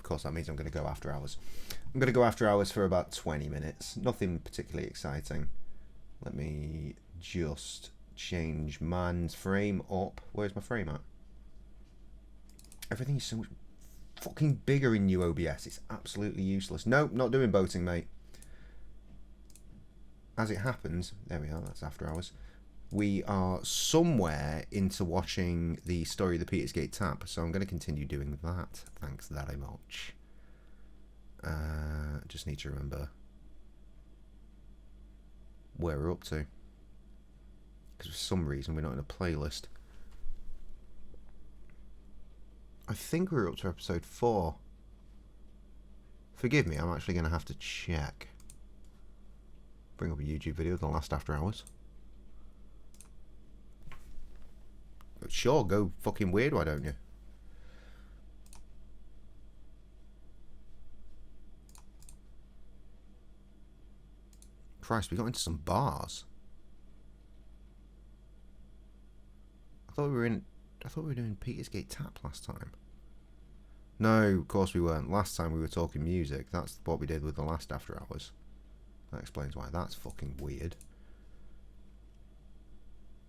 course, that means I'm going to go after hours. I'm going to go after hours for about 20 minutes. Nothing particularly exciting. Let me just change man's frame up. Where's my frame at? Everything is so much fucking bigger in new OBS. It's absolutely useless. Nope, not doing boating, mate. As it happens, there we are, that's after hours. We are somewhere into watching the story of the Petersgate Tap, so I'm going to continue doing that. Thanks very much. Just need to remember where we're up to, because for some reason we're not in a playlist. I think we're up to episode 4. Forgive me, I'm actually going to have to check. Bring up a YouTube video of the last after hours. Sure, go fucking weird, why don't you? Christ, we got into some bars. I thought we were doing Petersgate Tap last time. No, of course we weren't. Last time we were talking music. That's what we did with the last after hours. That explains why that's fucking weird.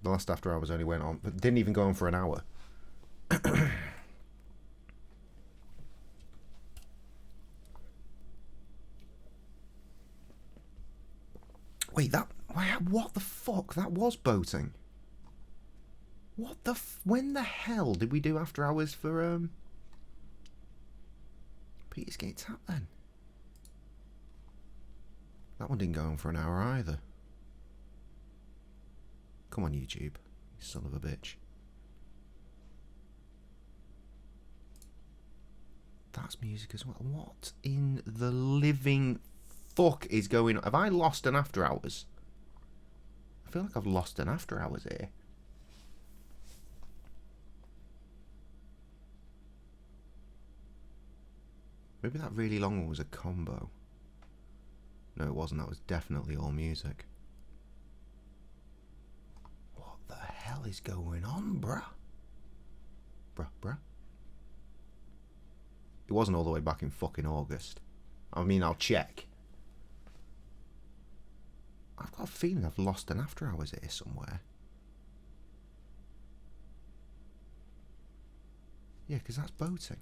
The last after hours only went on, but didn't even go on for an hour. Wait, what the fuck? That was boating. When the hell did we do after hours for Petersgate Tap then? That one didn't go on for an hour either. Come on, YouTube, you son of a bitch. That's music as well. What in the living fuck is going on? Have I lost an after hours? I feel like I've lost an after hours here. Maybe that really long one was a combo. No, it wasn't. That was definitely all music. What the hell is going on, bruh? Bruh. It wasn't all the way back in fucking August. I mean, I'll check. I've got a feeling I've lost an after hours here somewhere. Yeah, because that's boating.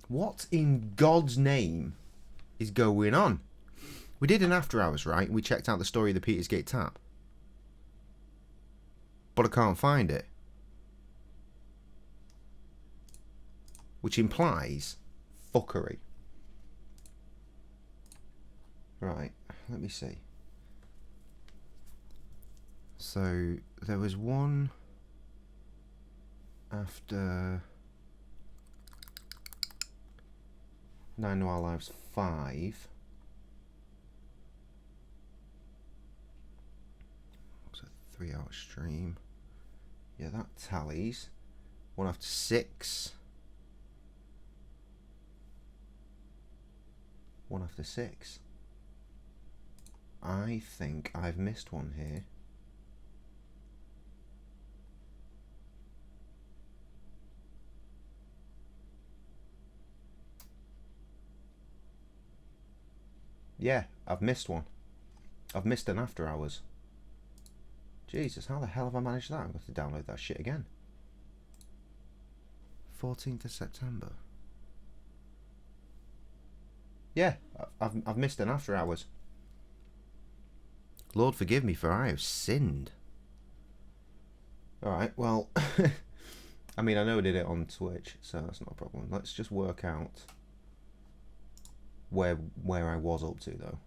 What in God's name is going on? We did an after hours, right? We checked out the story of the Petersgate Tap. But I can't find it. Which implies fuckery. Right, let me see. So, there was one after 9 Noir Lives 5. What's a 3-hour stream? Yeah, that tallies. One after 6. One after 6. I think I've missed one here. Yeah, I've missed one. I've missed an after hours. Jesus, how the hell have I managed that? I've got to download that shit again. 14th of September. Yeah, I've missed an after hours. Lord forgive me, for I have sinned. Alright, well, I mean, I know I did it on Twitch, so that's not a problem. Let's just work out where I was up to, though.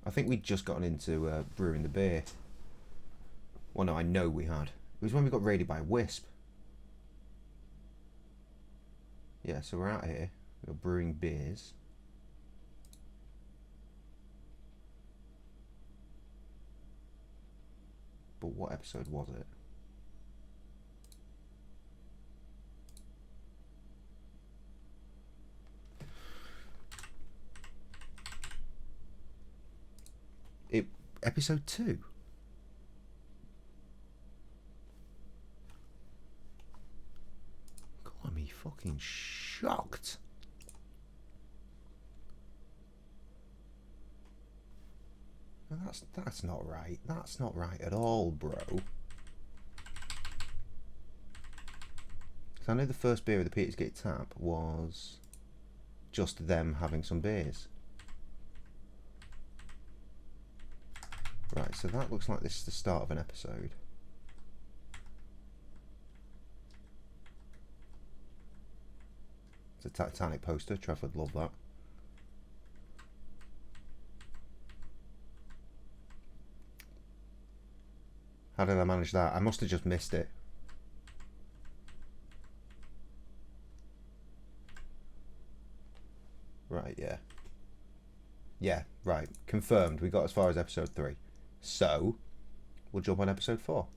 I think we'd just gotten into brewing the beer. Well, no, I know we had. It was when we got raided by Wisp. Yeah, so we're out here. We're brewing beers. But what episode was it? Episode 2. God, me fucking shocked. No, that's not right. That's not right at all, bro. I know the first beer of the Petersgate tap was just them having some beers. Right, so that looks like this is the start of an episode. It's a Titanic poster. Trev would love that. How did I manage that? I must have just missed it. Right, yeah. Yeah, right. Confirmed. We got as far as episode 3. So, we'll jump on episode 4.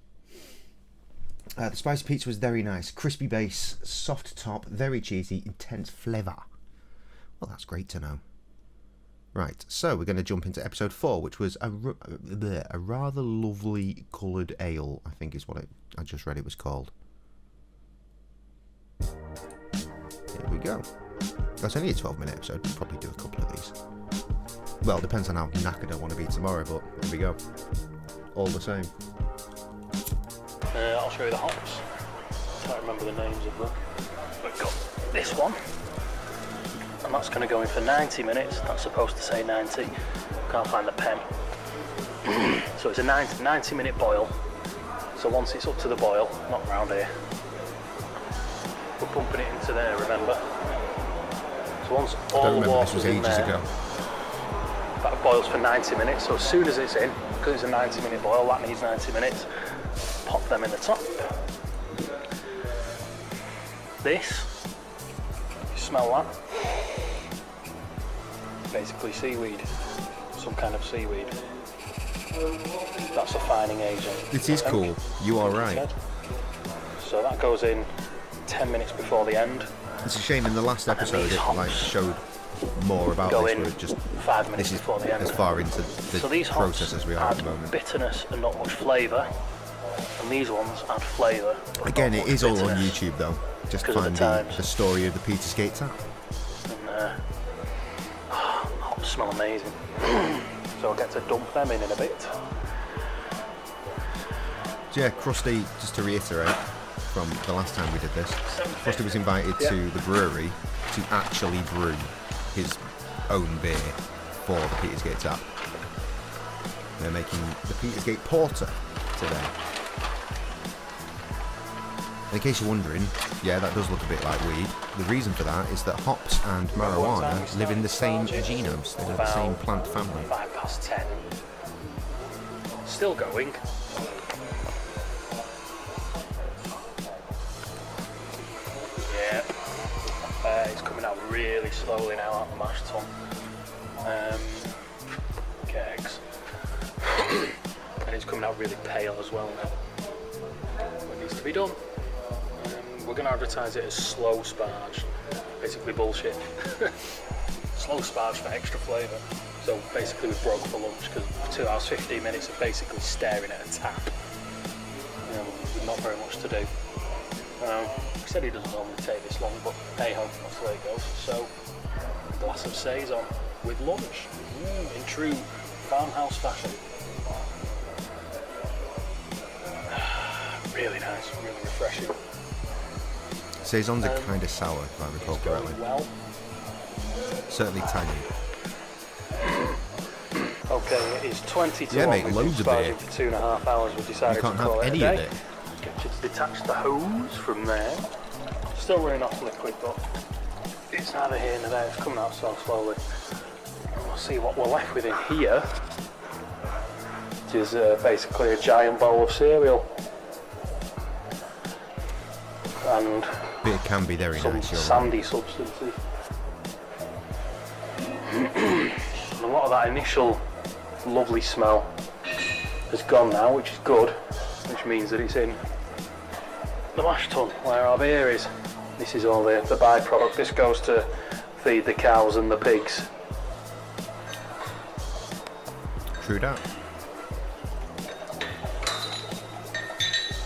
The spicy pizza was very nice. Crispy base, soft top, very cheesy, intense flavour. Well, that's great to know. Right, so we're going to jump into episode 4, which was a rather lovely coloured ale, I think is what I just read it was called. Here we go. That's only a 12-minute episode. We'll probably do a couple of these. Well, it depends on how knackered I want to be tomorrow, but here we go. All the same. I'll show you the hops. Can't remember the names of them. We've got this one, and that's going to go in for 90 minutes. That's supposed to say 90. Can't find the pen. So it's a 90-minute boil. So once it's up to the boil, not round here, we're pumping it into there, remember? So once all the water is in there, that boils for 90 minutes. So as soon as it's in, because it's a 90-minute boil, that needs 90 minutes, pop them in the top. This, you smell that? Basically seaweed, some kind of seaweed. That's a fining agent. It is cool, you are right. So that goes in 10 minutes before the end. It's a shame in the last episode it showed more about this, where it just 5 minutes before the end. As far into the process as we are at the moment. Bitterness and not much flavour, and these ones add flavour. Again, it is all on YouTube though. Just find the story of the Petersgate tap. And hops smell amazing. So I'll get to dump them in a bit. So yeah, Krusty, just to reiterate from the last time we did this, Krusty was invited to the brewery to actually brew his own beer for the Petersgate tap. They're making the Petersgate Porter today. And in case you're wondering, yeah, that does look a bit like weed. The reason for that is that hops and marijuana live in the same genomes. They're the same plant family. 10:05. Still going. Yeah. It's coming out really slowly now out of the mash tun. Kegs. And it's coming out really pale as well now. It needs to be done. We're going to advertise it as slow sparge. Basically bullshit. Slow sparge for extra flavour. So basically we broke for lunch because 2 hours 15 minutes of basically staring at a tap. With not very much to do. He said he doesn't normally take this long, but hey ho, that's the way it goes. So, a glass of saison with lunch, in true farmhouse fashion. Really nice, really refreshing. Saisons are kind of sour, if I recall correctly. Well. Certainly tangy. Okay, it is 20 to 1. Yeah, mate, loads of beer. For 2.5 hours, we decided you can't to have call any it a of day. it. Get you to detach the hose from there. Still running off liquid, but it's neither here nor there. It's coming out so slowly. We'll see what we're left with in here, which is basically a giant bowl of cereal. And But it can be very some nice, you're sandy right. substances. And a lot of that initial lovely smell has gone now, which is good, which means that it's in the mash tun where our beer is. This is all the byproduct. This goes to feed the cows and the pigs. True dat.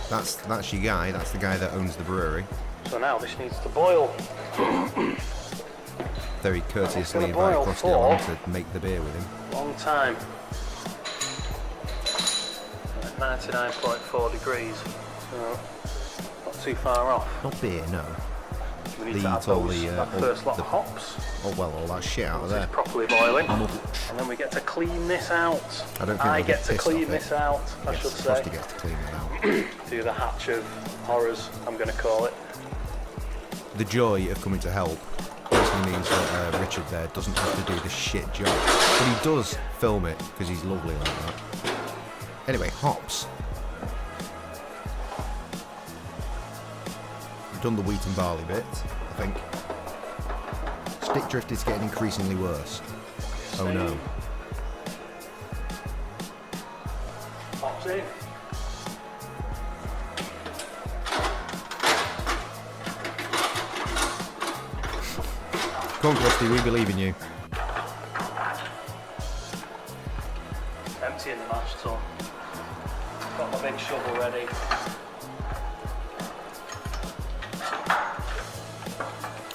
That's your guy. That's the guy that owns the brewery. So now this needs to boil. Very courteously It's gonna invited boil Krusty along for- to make the beer with him. Long time. 99.4 degrees. So not too far off. Not beer, no. We need The- to add all those, the, that all first lot the- of hops. Oh well, all that shit out of Once there. it's properly boiling. Mulch. And then we get to clean this out. I don't think I they'll get get to pissed clean off this it. out, I Yes, should say. Frosty gets to clean it out. Do the hatch of horrors, I'm going to call it. The joy of coming to help basically means that Richard there doesn't have to do the shit job. But he does film it because he's lovely like that. Anyway, hops. We've done the wheat and barley bit, I think. Stick drift is getting increasingly worse. Oh no. Hops in. Come on, Krusty, we believe in you. Emptying the mash tun. Got my big shovel ready.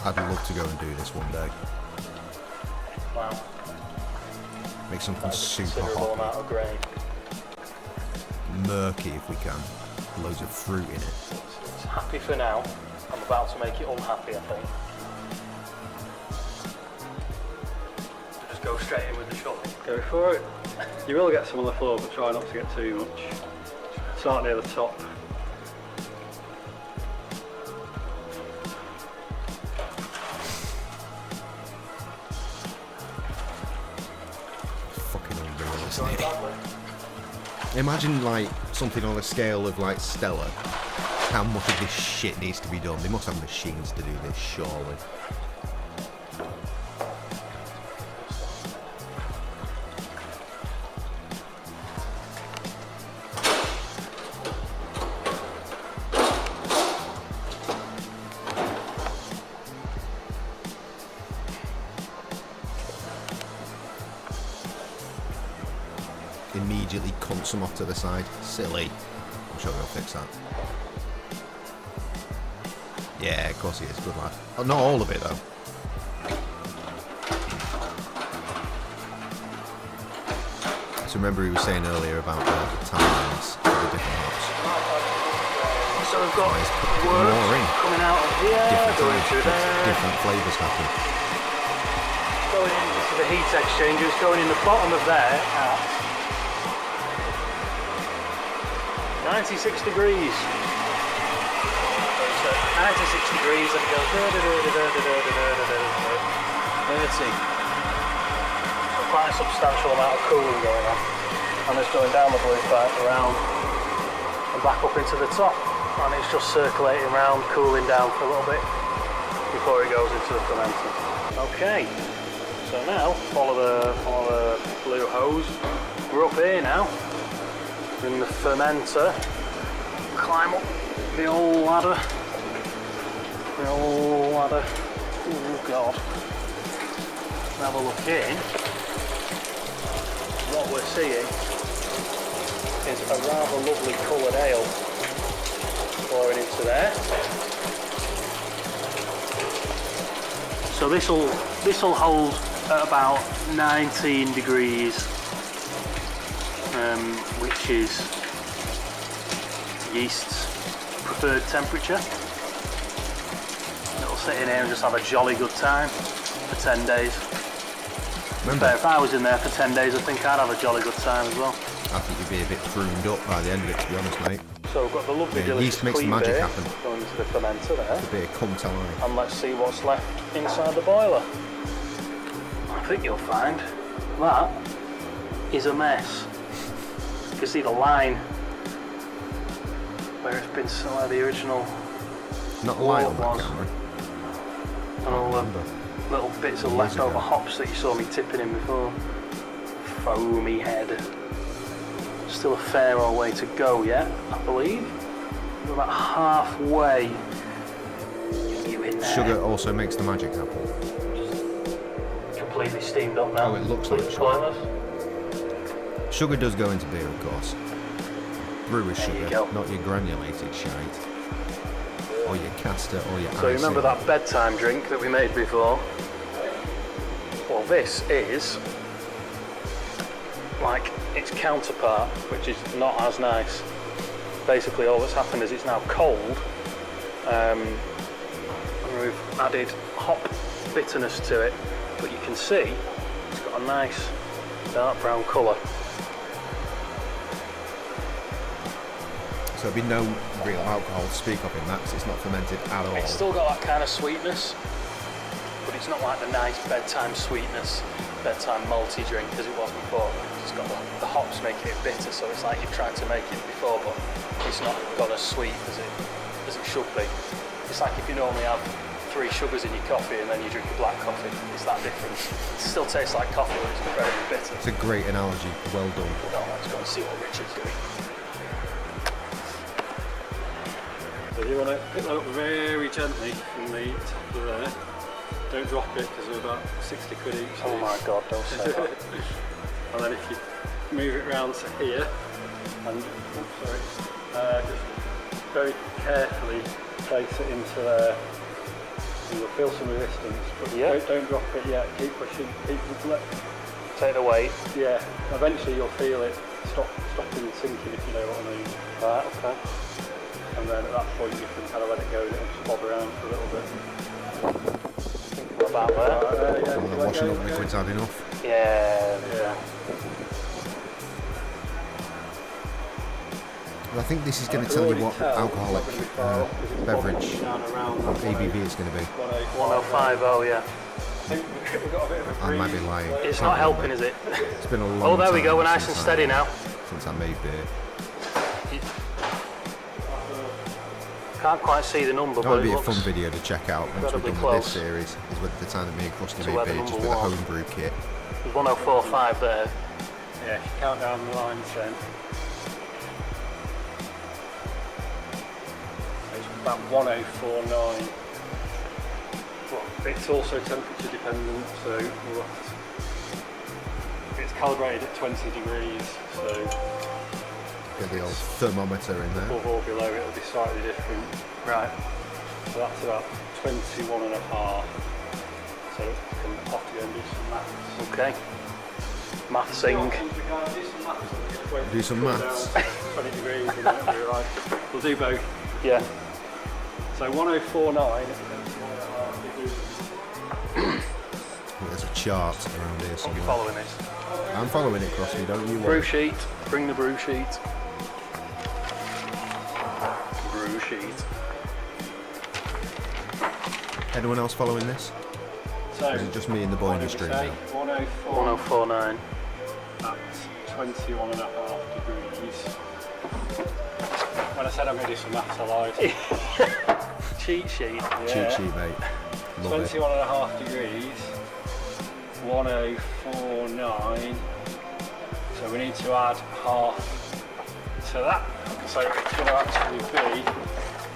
I'd love to go and do this one day. Wow. Make something That's a super considerable amount hoppy. of grain. Murky if we can. Loads of fruit in it. It's happy for now. I'm about to make it unhappy, I think. Just go straight in with the shovel. Go for it. You will get some on the floor, but try not to get too much. Start near the top. Fucking unreal, isn't it? Imagine like something on a scale of like Stella. How much of this shit needs to be done? They must have machines to do this, surely. Immediately cunt some off to the side. Silly. I'm sure they'll fix that. Yeah, of course he is. Good lad. Oh, not all of it though. So remember he was saying earlier about the timelines of the different hops. So we've got Guys, put words more in. coming out of here, Different going times, through there, different flavours happen. going into the heat exchangers, going in the bottom of there at 96 degrees. So 96 degrees and it goes 30. So quite a substantial amount of cooling going on. And it's going down the blue pipe around and back up into the top. And it's just circulating around, cooling down for a little bit before it goes into the fermenter. Okay, so now follow the blue hose. We're up here now in the fermenter. Climb up the old ladder. Oh god. Have a look in. What we're seeing is a rather lovely coloured ale pouring into there. So this'll hold at about 19 degrees, which is yeast's preferred temperature. It'll sit in here and just have a jolly good time for 10 days. Remember, But if I was in there for 10 days, I think I'd have a jolly good time as well. I think you'd be a bit pruned up by the end of it, to be honest, mate. So we've got the lovely Yeah, delicious yeast makes the clean magic beer happen. going into the fermenter there. A bit of cum time. And let's see what's left inside the boiler. I think you'll find that is a mess. You can see the line where it's been where the original Not light on that was. camera. and all the Remember. little bits of Years leftover ago. hops that you saw me tipping in before. Foamy head. Still a fair old way to go yet, I believe. We're about halfway. You in there? Sugar also makes the magic happen. Completely steamed up now. Oh, it looks like Completely sugar. pointless. Sugar does go into beer, of course. Brewer's There you sugar, go. not your granulated shite. Or your castor, or your So you remember icing. that bedtime drink that we made before? Well, this is like its counterpart, which is not as nice. Basically, all that's happened is it's now cold, and we've added hop bitterness to it, but you can see it's got a nice dark brown colour. So there'll be no real alcohol to speak of in that, because it's not fermented at all. It's still got that kind of sweetness, but it's not like the nice bedtime sweetness, bedtime malty drink as it was before. It's got the hops making it bitter, so it's like you've tried to make it before, but it's not got as sweet as it should be. It's like if you normally have 3 sugars in your coffee and then you drink a black coffee. It's that difference. It still tastes like coffee, but it's incredibly bitter. It's a great analogy. Well done. No, let's go and see what Richard's doing. So you want to pick that up very gently from the top of there. Don't drop it because they're about 60 quid each. Oh my god, don't say that. And then if you move it round to here, and just very carefully place it into there, and you'll feel some resistance. But Yeah. don't drop it yet. Keep pushing. Take the weight. Yeah. Eventually you'll feel it stopping sinking, if you know what I mean. Right, okay. And then at that point you can kind of let it go and it'll just bob around for a little bit. Thinking about that. Yeah. Well, the washing up liquid's had enough. Yeah. Yeah. Well, I think this is going to tell you what alcoholic beverage ABV is going to be. 105, oh yeah. I might be lying. It's not helping, is it? It's been a long Oh, there we time go, we're nice since and steady now. Since I made beer. Can't quite see the number, That but would be it a looks fun video to check out once we're incredibly done with this close. series. Is with the time that me and Krusty To made where the beer just number with a was. homebrew kit. There's 104.5 there. Yeah, if you count down the lines then. It's about 1049. But it's also temperature dependent, so we'll have to, it's calibrated at 20 degrees, so Get the old thermometer in there. above or below it'll be slightly different. Right. So that's about 21 and a half. So we can have to go and do some maths. Okay. Mathsing. Do some maths. 20 degrees and that'll be right. We'll do both. Yeah. So 1049. There's a chart around here I'll be somewhere. following this. I'm following it, Krusty, don't you Brew worry. sheet. Bring the brew sheet. Brew sheet. Anyone else following this? So Or is it just me and the boy in the street? 104 1049. at 21 and a half degrees. When I said I'm going to do some maths, I lied. Cheat sheet. Cheat sheet, mate. Love it. 21 and a half degrees. 1049. So we need to add half to that. So it's going to actually be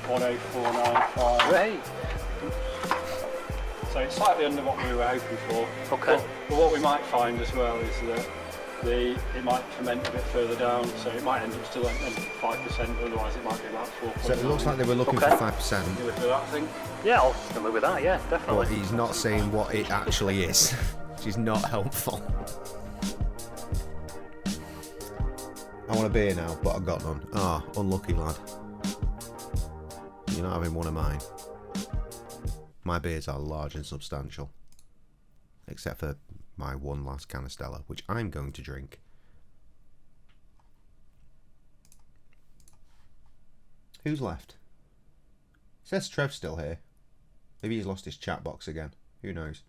10495. Hey. So it's slightly under what we were hoping for. Okay. But what we might find as well is that it might ferment a bit further down, so it might end up still at 5%, otherwise it might be about 4%. So it looks like they were looking Okay. for 5%, You look at that thing. Yeah, I'll live with that. Yeah, but definitely. he's not saying what it actually is, which is not helpful. I want a beer now, but I've got none. Ah, unlucky lad. You're not having one of mine. My beers are large and substantial. Except for my one last can of Stella, which I'm going to drink. Who's left? It says Trev's still here. Maybe he's lost his chat box again. Who knows?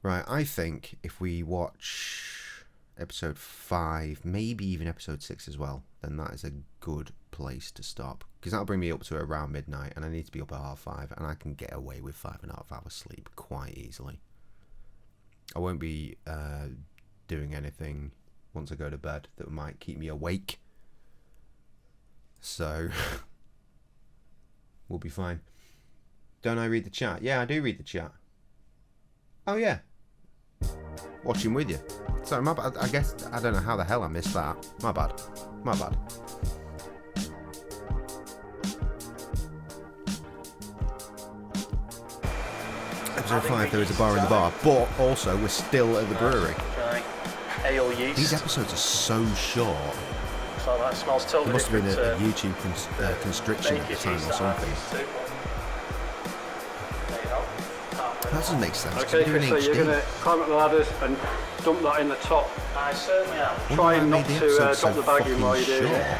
Right, I think if we watch episode 5, maybe even episode 6 as well, then that is a good place to stop. Because that'll bring me up to around midnight, and I need to be up at 5:30, and I can get away with 5.5 hours sleep quite easily. I won't be doing anything once I go to bed that might keep me awake. So, we'll be fine. Don't I read the chat? Yeah, I do read the chat. Oh yeah. Watching with you. Sorry, my bad. I guess I don't know how the hell I missed that. My bad. My bad. Episode 5, there is a bar in the bar, but also we're still at the brewery. Try ale yeast. These episodes are so short. So that smells totally There must have been different a YouTube constriction at the baked time yeast or that I something. used to. There you go. That doesn't make sense. 'cause Okay, you're doing so you're HD. going to climb up the ladders and dump that in the top. I certainly am. Wonder Try why I not made the to episode drop so the bag in fucking while you do it. short.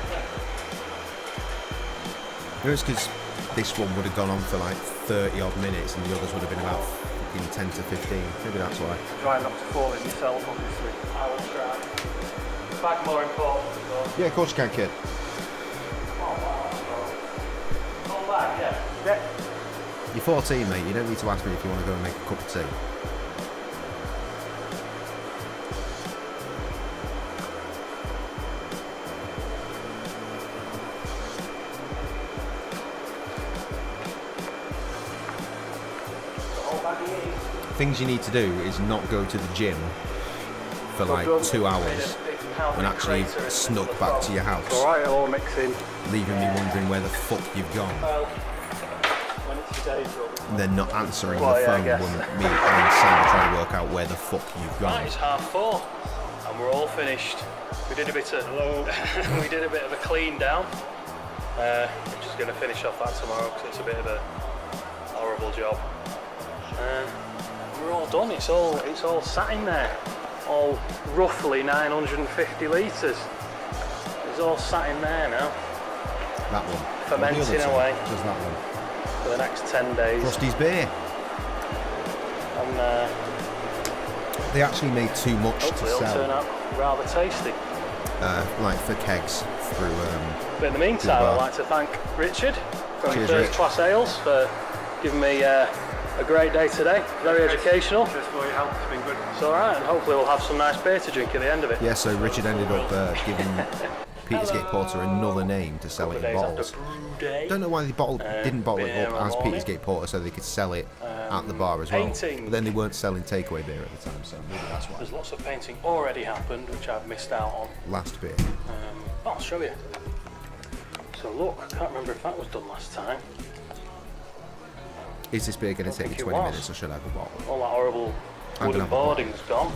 It was because this one would have gone on for like 30 odd minutes and the others would have been about fucking 10 to 15. Maybe that's why. Try not to fall in yourself, obviously. I will try. The bag more important as well. Yeah, of course you can, kid. Come back, yeah. Yeah. You're 14, mate. You don't need to ask me if you want to go and make a cup of tea. Things you need to do is not go to the gym for like 2 hours and actually snuck back to your house, Alright, it'll all mix in. leaving me wondering where the fuck you've gone. Well, when it's your day job. And then not answering Well, the yeah, I phone guess. when me and Sam are trying to work out where the fuck you've Right, gone. it's 4:30 and we're all finished. We did a bit of we did a bit of a clean down. We're just going to finish off that tomorrow because it's a bit of a horrible job. We're all done. It's all sat in there. All roughly 950 litres. It's all sat in there now That one. Fermenting Or the other two. away. Just that one. for the next 10 days. Frosty's beer. And They actually made too much to hopefully it'll turn sell, out rather tasty. like for kegs through. But in the meantime, Goodbye. I'd like to thank Richard from Cheers, First Rich. Class Ales for giving me a great day today. Very educational. Just for your help, it's been good. It's alright, and hopefully we'll have some nice beer to drink at the end of it. Yeah, so Richard ended up giving Petersgate Porter another name to sell it Couple in of bottles. days after brew day. Don't know why they didn't bottle it beer up in as the morning. Petersgate Porter so they could sell it at the bar as well. Painting. But then they weren't selling takeaway beer at the time, so maybe that's why. There's lots of painting already happened, which I've missed out on. Last beer. I'll show you. So look, I can't remember if that was done last time. Is this beer going to take think you it 20 was. minutes or should I have a bottle? All that horrible I'm wooden gonna have a bottle. boarding's gone.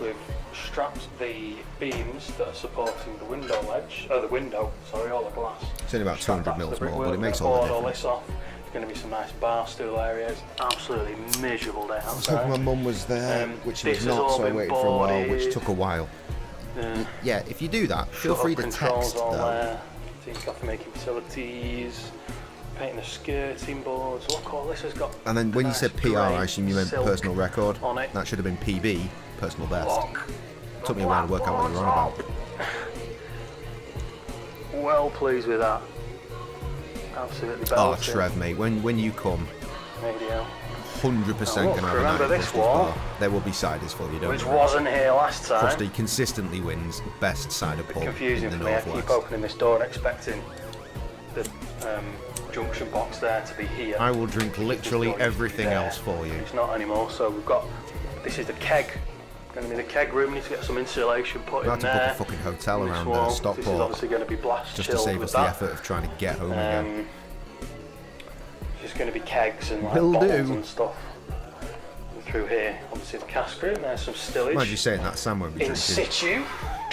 We've strapped the beams that are supporting the window ledge, the window, sorry, all the glass. It's only about Strapped 200 that to mils the more, brickwork. but it makes We're all gonna the board all difference. this off. There's going to be some nice bar stool areas. Absolutely miserable day I was hoping my outside. mum was there, which she this was has not, all so I been waited for a while, which boarded. took a while. Yeah, if you do that, feel Shut-off free to controls text all though. there. Team coffee making facilities. Painting the skirting boards. Look, all this has got. And then when you nice said PR, I assume you meant silk personal record. on it. That should have been PB, personal best. Look. Took me a while to work out what you were on about. Well pleased with that. Absolutely Oh, belting. Trev, mate, when you come, Radio. 100% Now going look, to have a remember night at this Krusty's wall? bar. There will be ciders for you, don't Which worry. wasn't here last time. Krusty consistently wins best cider pub in Confusing the for me. I keep Northwest. opening this door and expecting the junction box there to be here. I will drink literally It's not everything there. else for you. It's not anymore. So we've got. This is the keg. Going to be the keg room. We need to get some insulation put We'll in have to there. book a fucking hotel in this around wall. This is Stockport obviously going to be blast just to chilled save with us the that. effort of trying to get home again. It's just going to be kegs and like Will bottles do. and stuff. And through here, obviously the cask room. There's some stillage. Mind you saying that, Sam won't be In drinking. situ.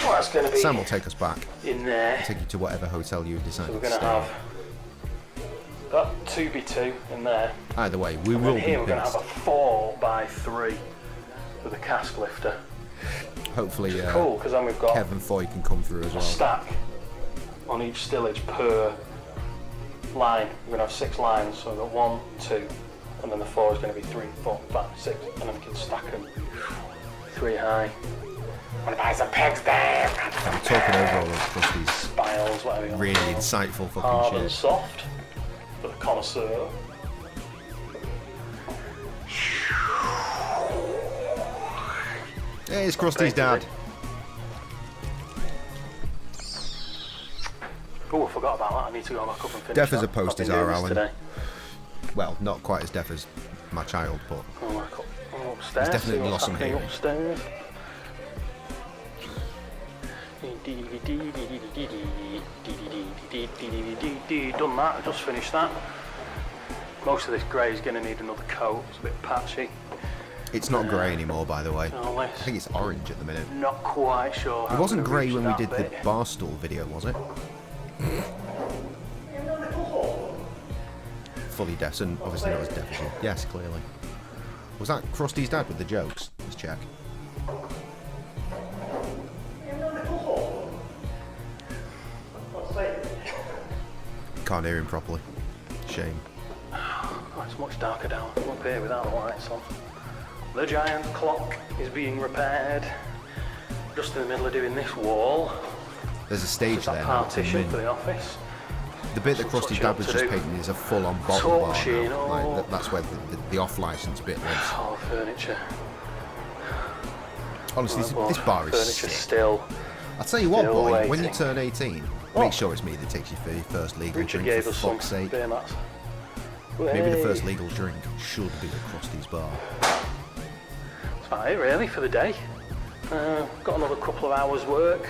Well, that's going to be Sam will take us back, in there. take you to whatever hotel you decide So to we're going to stay have that 2x2 in there. at. Either way, we And will then be here we're going to have pissed. a 4x3 with a cask lifter. Hopefully, Cool, because then we've got Kevin Foy can come through as a well. stack on each stillage per line. We're going to have 6 lines, so we've got 1, 2, and then the 4 is going to be 3, 4, 5, 6, and then we can stack them 3 high. Want to buy some pegs there? I'm talking over all of Krusty's Spiles, whatever you want. really insightful Hard fucking and shit. soft for the connoisseur. Hey, it's Krusty's dad. Oh, I forgot about that. I need to go back up and finish Deaf as that. a post I've been is our doing this Alan. today. Well, not quite as deaf as my child, but Oh, back up. Oh, upstairs. He's definitely see what's lost some happening hearing. upstairs. Done that, I just finished that. Most of this grey is going to need another coat, it's a bit patchy. It's not grey anymore, by the way. Oh, I think it's orange at the minute. Not quite sure. It wasn't grey when we did the Barstool video, was it? Fully deaf, and obviously not as deaf as well. Yes, clearly. Was that Krusty's dad with the jokes? Let's check. Can't hear him properly. Shame. Oh, it's much darker down up here without the lights on. The giant clock is being repaired. Just in the middle of doing this wall. There's a stage That there now. to partition min. for the office. The bit that Krusty's dad was just painting is a full-on bottle bar Touching now. Like, that's where the off-license bit lives. Oh, furniture. Honestly, this bar is Furniture sick. still. I'll tell you what, still boy, when waiting. you turn 18, Oh. make sure it's me that takes you for your first legal Richard drink, gave for us some fuck's sake. beer mats. Maybe the Hey. first legal drink should be at Krusty's bar. That's about it really for the day. Got another couple of hours work.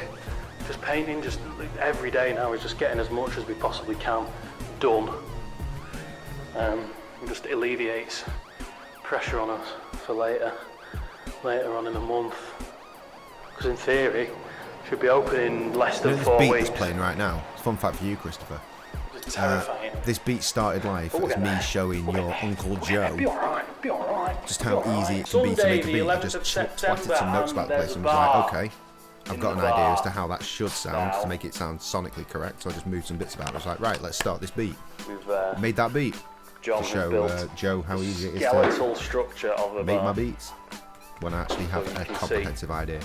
Just painting, just every day now is just getting as much as we possibly can done. It just alleviates pressure on us for later on in the month. Because in theory, should be open in less You know than this 4 beat weeks. that's playing right now? Fun fact for you, Christopher. It's terrifying. This beat started live But we'll as get me there. showing We'll your get there. Uncle We'll get there. Joe Be alright, be alright. just be how alright. easy it can be to Sunday, make a the beat. I 11th just of twatted September, some notes about the and place and there's was a like, bar okay, I've in got the an idea as bar to how that should sound now. to make it sound sonically correct. So I just moved some bits about it. I was like, right, let's start this beat. We've Made that beat John to has show built Joe how easy it is to skeletal structure of the make bar. my beats when I actually have you a can see. comprehensive idea.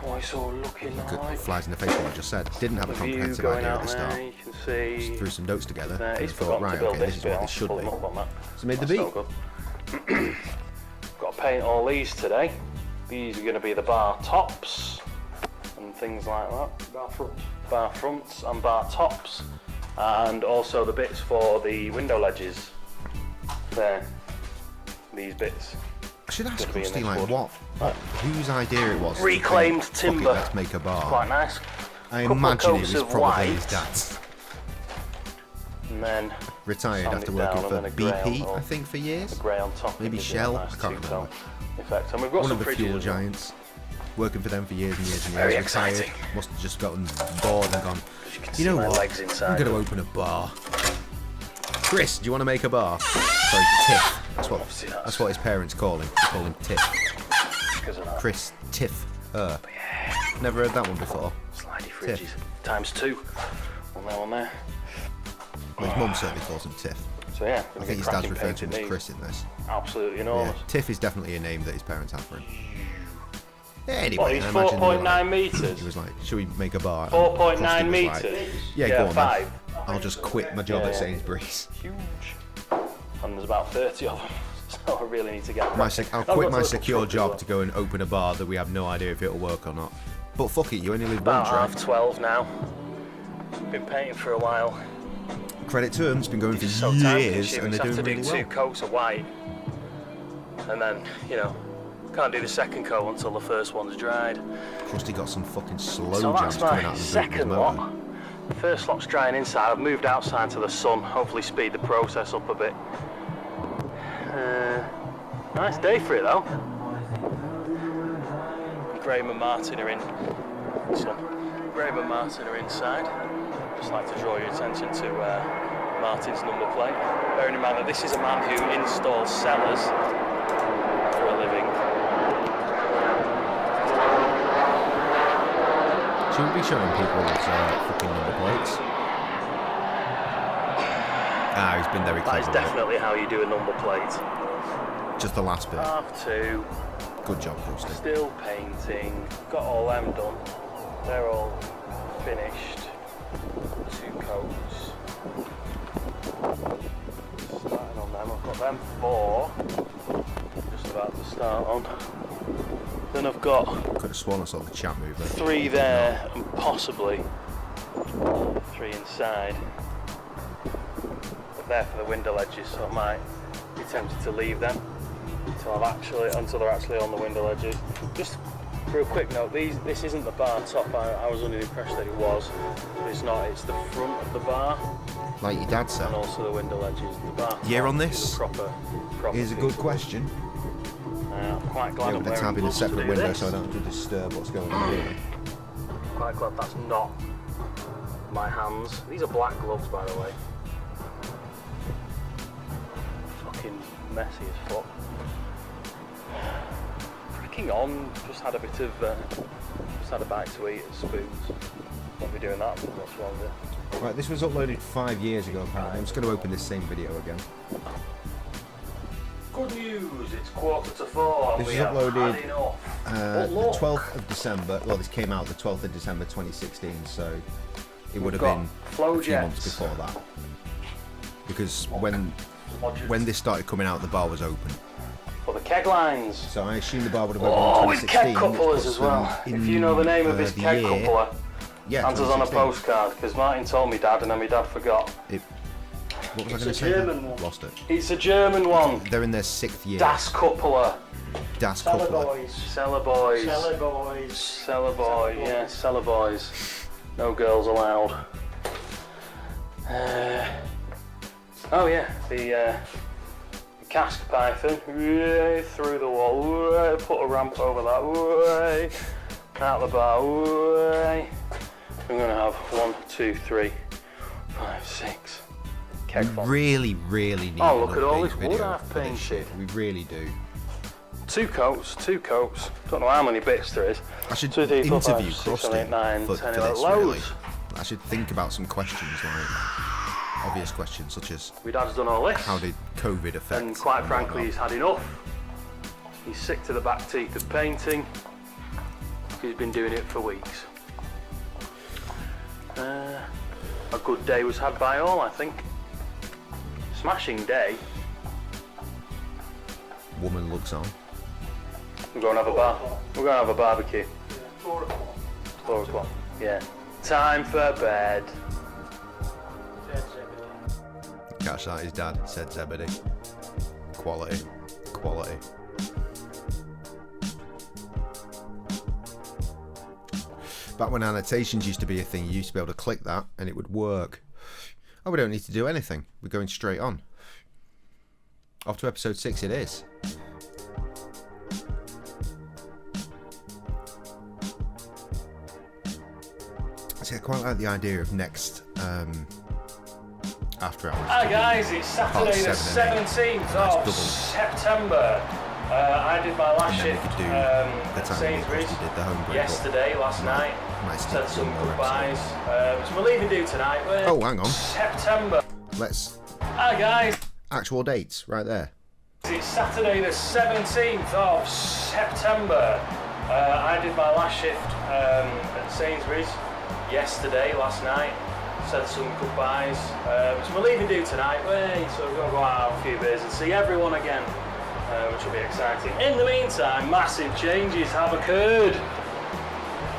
Oh, it's all looking Good like flies in the face what I just said. Didn't have a the view comprehensive going idea at out the there. start. You can see Threw some notes together there. and He's thought, forgotten right, to build okay, this this is bit. what I'll this should pull be. him up on that. So made the That's beat. no good. Got to paint all these today. These are going to be the bar tops and things like that. Bar fronts and bar tops, and also the bits for the window ledges. There, these bits. I should ask Gonna be in Krusty, this like, wood. whose idea it was. to Reclaimed think, "Fuck it, timber. let's make a bar. Quite nice. I Couple of imagine it coats was of probably white. his dad's. And then Retired sand after it working down for and then a grey BP, on I think, for years. grey on top. Maybe It gives it a Shell, nice I can't two-tone remember. effect. And we've got One some of the fridges fuel as well. giants. Working for them for years and years and years. Very Retired. exciting. Must have just gotten bored and gone, You can you see know my what? legs inside. I'm going to open a bar. Chris, do you want to make a bar? Sorry, Tiff. Obviously That's what his parents call him. They call him Tiff. because of that. Chris Tiff. Never heard that one before. Slidey Tiff. fridges. Times 2. One there. Well, his mum certainly calls him Tiff. So yeah, I think his dad's referred to him as Chris in this. Absolutely Yeah, enormous. Tiff is definitely a name that his parents have for him. Anyway, What, he's I imagine they were 4.9 like, metres? he was like, should we make a bar? And 4.9 Krusty was like, metres? yeah, go on 5. then. I'll just quit my job Yeah, at yeah. Sainsbury's. Huge. And there's about 30 of them. So I really need to get I'll cracking. quit I've my got a secure truck as job well. to go and open a bar that we have no idea if it'll work or not. But fuck it, you only live About once, right? 12 now. Been painting for a while. Credit to them, it's been going for It's so time years consuming. and You they're have to doing do really 2 well. coats of white. And then, can't do the second coat until the first one's dried. Krusty got some fucking slow So jams that's coming out my of the boot of his second motor. lot. The first lot's drying inside. I've moved outside to the sun, hopefully speed the process up a bit. Nice day for it though. Graham and Martin are in. Graham and Martin are inside. Just like to draw your attention to Martin's number plate. Bearing in mind that this is a man who installs cellars for a living. Shouldn't be showing people fucking number plates. Ah, he's been very That clever. is with it. definitely how you do a number plate. Just the last bit. Half 2. Good job, Krusty. Still painting, got all them done. They're all finished. 2 coats. Starting on them, I've got them 4. Just about to start on. Then I've got Could have sworn I saw the chat movement. 3 there and possibly 3 inside. But they're for the window ledges, so I might be tempted to leave them until they're actually on the window ledges. Just For a quick note, this isn't the bar top. I was under the impression that it was, but it's not. It's the front of the bar Like your dad said. and also the window ledges. The bar Year top on is this? a proper Here's a piece. good question. I'm quite glad Yeah, I'm with the wearing tab in a gloves to separate do window this. so I don't have to disturb what's going on here. Quite glad that's not my hands. These are black gloves, by the way. Fucking messy as fuck. Cracking on. Just had a bit of, just had a bite to eat at Spoons. Won't be doing that for much longer. Right, this was uploaded 5 years ago apparently. I'm just going to open this same video again. Good news, it's 3:45. This We is have uploaded, had enough. The look. 12th of December, well this came out the 12th of December 2016, so it would have got been flow a few months jets. before that. Because when this started coming out, the bar was open. For the keg lines. So I assume the bar would have opened Oh, in with 2016. keg couplers which as puts well. them If in, you know the name of this the keg year- coupler, Yeah, answers on a 2016. postcard, because Martin told me dad and then my dad forgot. What was I It's going a to say? German one. Lost it. It's a German one. They're in their 6th year. Das Coupler. Das Cellar Coupler. boys. Cellar boys. Cellar boys. Cellar boy, yeah, cellar boys. No girls allowed. Oh yeah, the cask python through the wall, put a ramp over that, out the bar. We're gonna have 1, 2, 3, 5, 6 keg We full. really need Oh, look another at all big this wood video I've for this painted. shit. We really do. 2 coats. Don't know how many bits there is. I should 2, 3, 4, 5, interview 6, 7, Krusty 8, 9, for 10, this, 11, really. loads. I should think about some questions, like obvious questions, such as My dad's done all this. how did COVID affect? And quite and frankly, whatnot? he's had enough. He's sick to the back teeth of painting. He's been doing it for weeks. A good day was had by all, I think. Smashing day. Woman looks on. We're going to have a bar. We're going to have a barbecue. 4 o'clock. 4 o'clock. Yeah. Time for bed. Said Zebedee. Catch that, his dad said Zebedee. Quality. Back when annotations used to be a thing, you used to be able to click that and it would work. Oh, we don't need to do anything. We're going straight on. Off to episode 6 it is. See, I quite like the idea of next after hours. Hi guys, it's Saturday the 7 and 8. 17th Nice of double. September. I did my last And then we shift could do at the time Sainsbury's we did the home break. yesterday, last night. Might skip Said some one more goodbyes. So we're leaving do tonight. Oh, hang on. September. Let's Hi guys, actual dates right there. it's Saturday the 17th of September. I did my last shift at Sainsbury's yesterday, last night. Said some goodbyes. So we're leaving do tonight. So we're going to go out, have a few beers and see everyone again, which will be exciting. In the meantime, massive changes have occurred.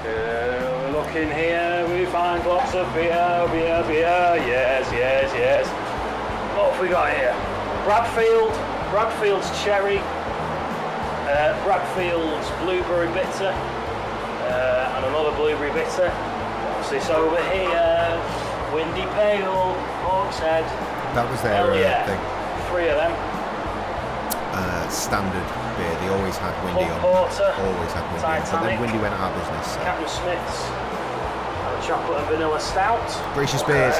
We look in here, we find lots of beer. Yes. What have we got here? Bradfield's cherry, Bradfield's blueberry bitter, and another blueberry bitter. What's this over here? Windy Pale, Hawkshead. That was their Hell yeah. thing. 3 of them. Standard beer. They always had Windy Pub on. Porter, Always had Windy on. But then Titanic. Windy went out of business. So. Captain Smith's, and a chocolate and vanilla stout. Gracious Beers.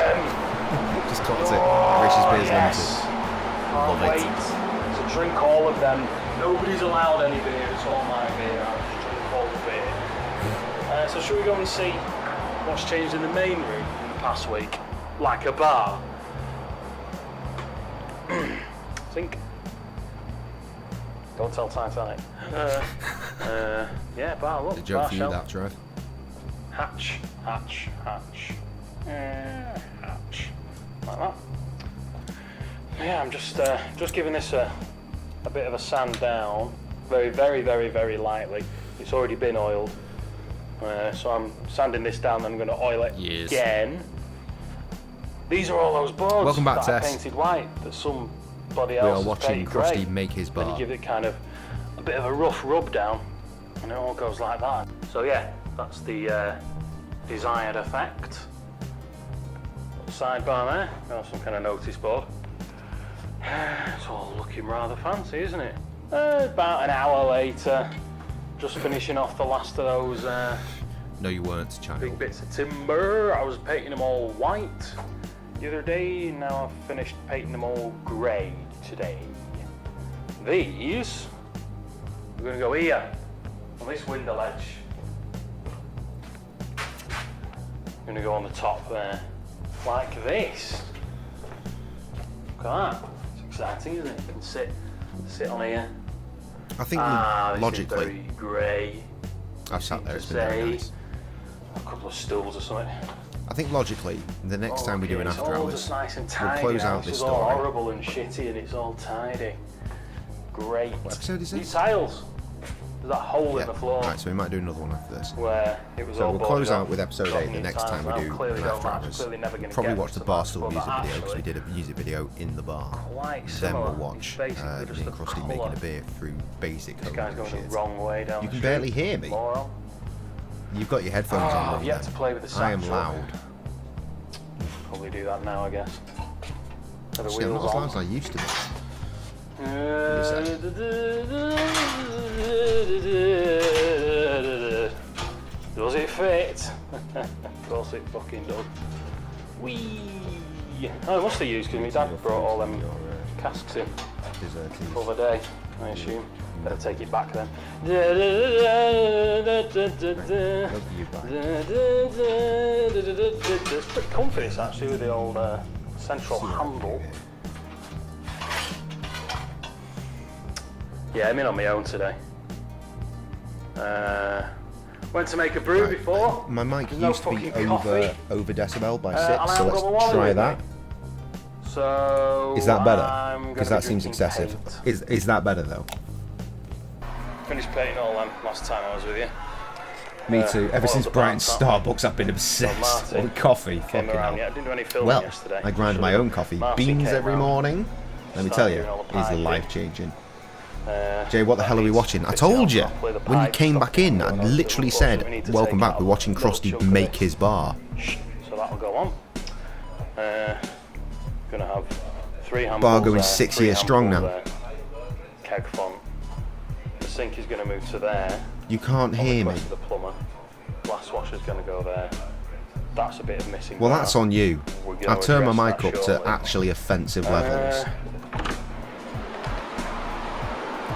Just clocked it. Gracious Beers yes. Limited. Can't Love it. wait to drink all of them. Nobody's allowed any beer, it's all my beer. I'll just drink all the beer. So should we go and see what's changed in the main room in the past week? Like a bar. I think. Don't tell Titanic. Yeah, bar, look. The joke bar for you, shelf. that, Trev. Hatch. Hatch. Like that. Yeah, I'm just giving this a bit of a sand down, very lightly. It's already been oiled, so I'm sanding this down. Then I'm going to oil it Yes. again. These are all those boards Welcome back, that I Tess. painted white that somebody We else are has watching painted Krusty grey. make his Then you bar. give it kind of a bit of a rough rub down, And it all goes like that. So yeah, that's the desired effect. Sidebar there, got some kind of notice board. It's all looking rather fancy, isn't it? About an hour later, just finishing off the last of those No, you weren't, child. big bits of timber. I was painting them all white the other day, now I've finished painting them all grey today. These, we're going to go here, on this window ledge. I'm going to go on the top there, like this. Look at that, it's exciting, isn't it? You can sit on here. I think This logically, is very grey. I've sat there, it's been very nice. A couple of stools or something. I think logically, the next time we do an it's after all hours, just nice and we'll tidy close now. out this It's all story. horrible and shitty, and it's all tidy. Great. What episode is New this? tiles. There's that hole Yeah. in the floor Right, so we might do another one after this. where it was So all we'll close boarded out up. with episode Got 8 the new next time we tiles do now. Clearly an don't after match. hours. Clearly never gonna Probably get watch the to Barstool that, music but video because we actually did a music video in the bar. quite Then similar. we'll It's watch basically me just and the Krusty colour. making a beer through basic This home guy's going shit. the wrong way down You the can street. barely hear me. Moron. You've got your headphones on. I've don't yet you? to play with the I am Satchel. loud. Probably do that now, I guess. Have the See, I'm not wheels as loud on. as I used to be. Does it fit? Of course it fucking does. Whee! Oh, it must have used because my dad brought all them casks in Desserties. for the day, I assume. Better take it back then. Love you, bye. It's pretty comfy this actually with the old central handle. Yeah, I'm in on my own today. Went to make a brew Right, before. My mic There's no used to be fucking coffee. over decibel by And 6, I so haven't got my let's wallet try with that. me. So Is that better? I'm gonna Because be that seems drinking excessive. paint. Is that better though? Finished painting all them last time I was with you. Me too. Ever oiled since the Brighton's plants up. Starbucks, I've been obsessed Marty with coffee. Came Fucking around. hell. Yeah, I didn't do any filming Well, yesterday. I grind my own coffee Marty beans came every round. morning. Let me tell Started you, doing all the is piping. life changing. Jay, what the hell are we needs watching? I fitting told up you properly, the when you pipes came stop back in. I going on, so literally unfortunately we said, need to "Welcome take back. out We're watching a little Krusty chunk of make this. his bar." So that'll go on. Gonna have 3 handfuls Bar going there, 6 3 years strong handfuls now. there. Keg font. The sink is gonna move to there. You can't On the hear me. request of the plumber. Glass washer's gonna go there. That's a bit of missing. Well, bar. that's on you. We're gonna I've turned my address mic that up shortly. to actually offensive levels.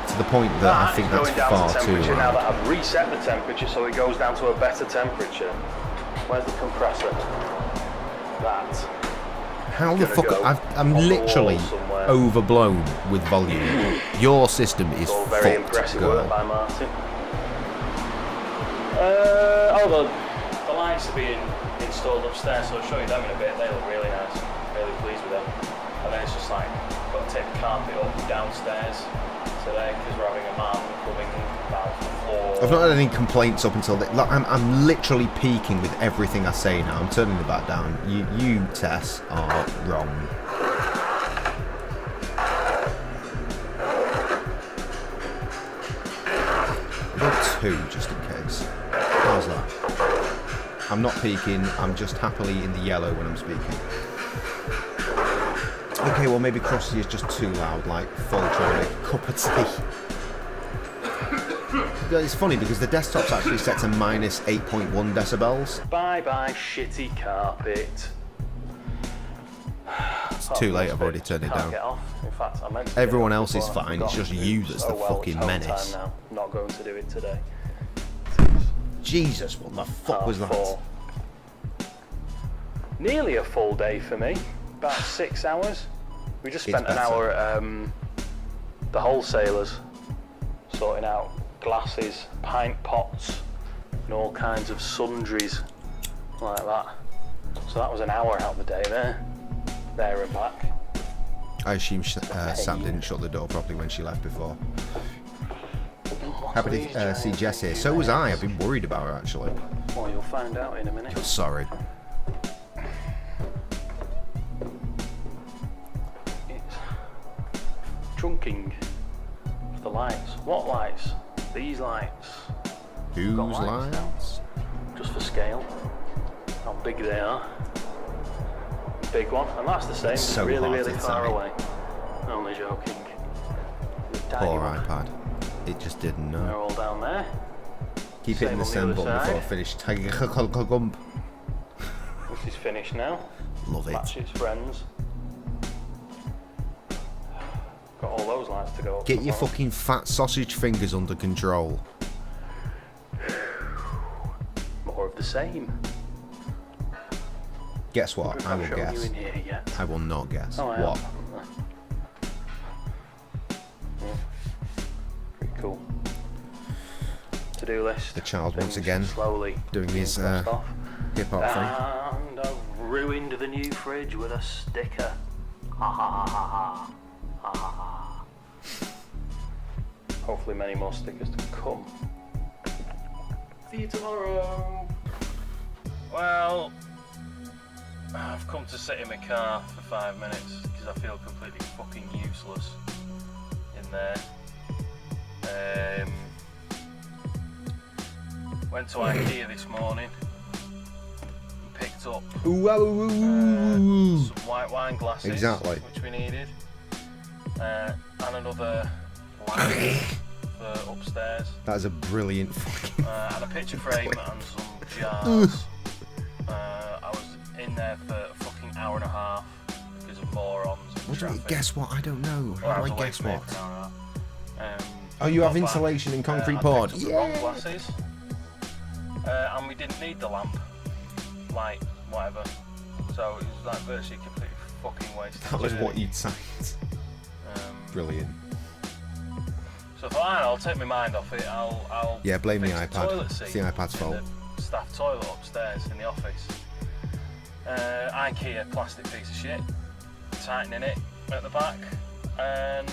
To the point that I think that's going down far to too temperature now loud. that I've reset the temperature so it goes down to a better temperature. Where's the compressor? That. How the gonna fuck? go I'm on the literally wall somewhere. overblown with volume. Your system is It's all very fucked, impressive work girl. by Martin. The lights are being installed upstairs, so I'll show you them in a bit. They look really nice. Really pleased with them. And then it's just like, got to take the carpet up downstairs today because we're having a man coming about the floor. I've not had any complaints up until like, I'm literally peaking with everything I say now. I'm turning it back down. You Tess, are wrong. About 2, just in case. How's that? I'm not peaking. I'm just happily in the yellow when I'm speaking. Okay, well maybe Krusty is just too loud, like full trying to make a cup of tea. It's funny because the desktop's actually set to minus 8.1 decibels. Bye bye, shitty carpet. It's too late, I've already turned it Can't down. get off. In fact, I meant to Everyone get it else is before I fine, it's forgot. just you that's the Oh well, fucking it's home menace. time now. Not going to do it today. Jesus, what the fuck was that? 4:30. Nearly a full day for me. About 6 hours. We just It's spent an better. hour at the wholesalers sorting out glasses, pint pots, and all kinds of sundries like that. So that was an hour out of the day there and back. I assume Sam didn't shut the door properly when she left before. Happy to see Jess here. So was I. I've been worried about her actually. Well, you'll find out in a minute. Sorry. It's trunking of the lights. What lights? These lights. Whose got lights now. lights? Just for scale, how big they are. Big one, and that's the same, It's just so really, hard really to far tell. away. Only joking. The tiny Poor one. iPad. It just didn't They're know. all down there. Keep same hitting the on the send other button before I side. finish. This is finished now. Love it. Match its friends. Got all those lights to go up. Get as your well. fucking fat sausage fingers under control. More of the same. Guess what? I I've will shown you guess. in here yet. I will not guess. Oh, I What? have. Yeah. Pretty cool. To-do list. The child once Things again slowly doing being his crossed off. hip hop thing. And I've ruined the new fridge with a sticker. Ha ha ha ha ha. Ha ha ha. Hopefully many more stickers to come. See you tomorrow. Well, I've come to sit in my car for 5 minutes because I feel completely fucking useless in there. Went to IKEA this morning and picked up some white wine glasses, Exactly. which we needed, and another lamp for upstairs, That is a brilliant fucking. and a picture frame and some jars. I was in there for a fucking hour and a half because of morons and What do you traffic. guess what? I don't know. Well, I How was do I away guess from it what? for an hour and a half. Oh, you have got back, insulation in concrete I poured. picked up the wrong glasses, and we didn't need the lamp, light, whatever. So it was like virtually a complete fucking waste. That was of what journey. you'd signed. So Brilliant. I thought, I'll take my mind off it. I'll Yeah, blame the fix iPad. toilet It's seat the iPad's in fault. The staff toilet upstairs in the office. IKEA plastic piece of shit. Tightening it at the back, and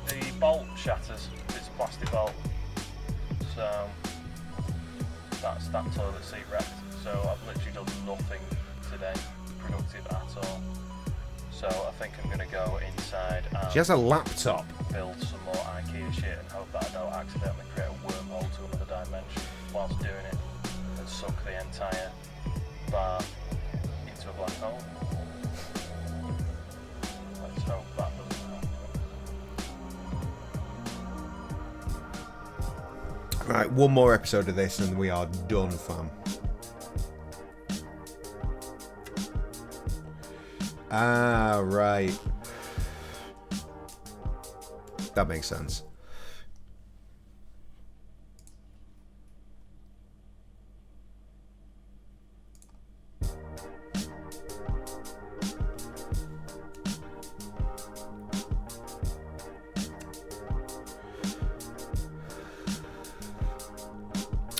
the bolt shatters. It's a plastic bolt. So that's that toilet seat wrecked. So I've literally done nothing today productive at all. So I think I'm gonna go inside and She has a laptop. build some more IKEA shit and hope that I don't accidentally create a wormhole to another dimension whilst doing it and suck the entire bar into a black hole. Let's hope that doesn't happen. Right, one more episode of this and we are done, fam. Ah, right. That makes sense.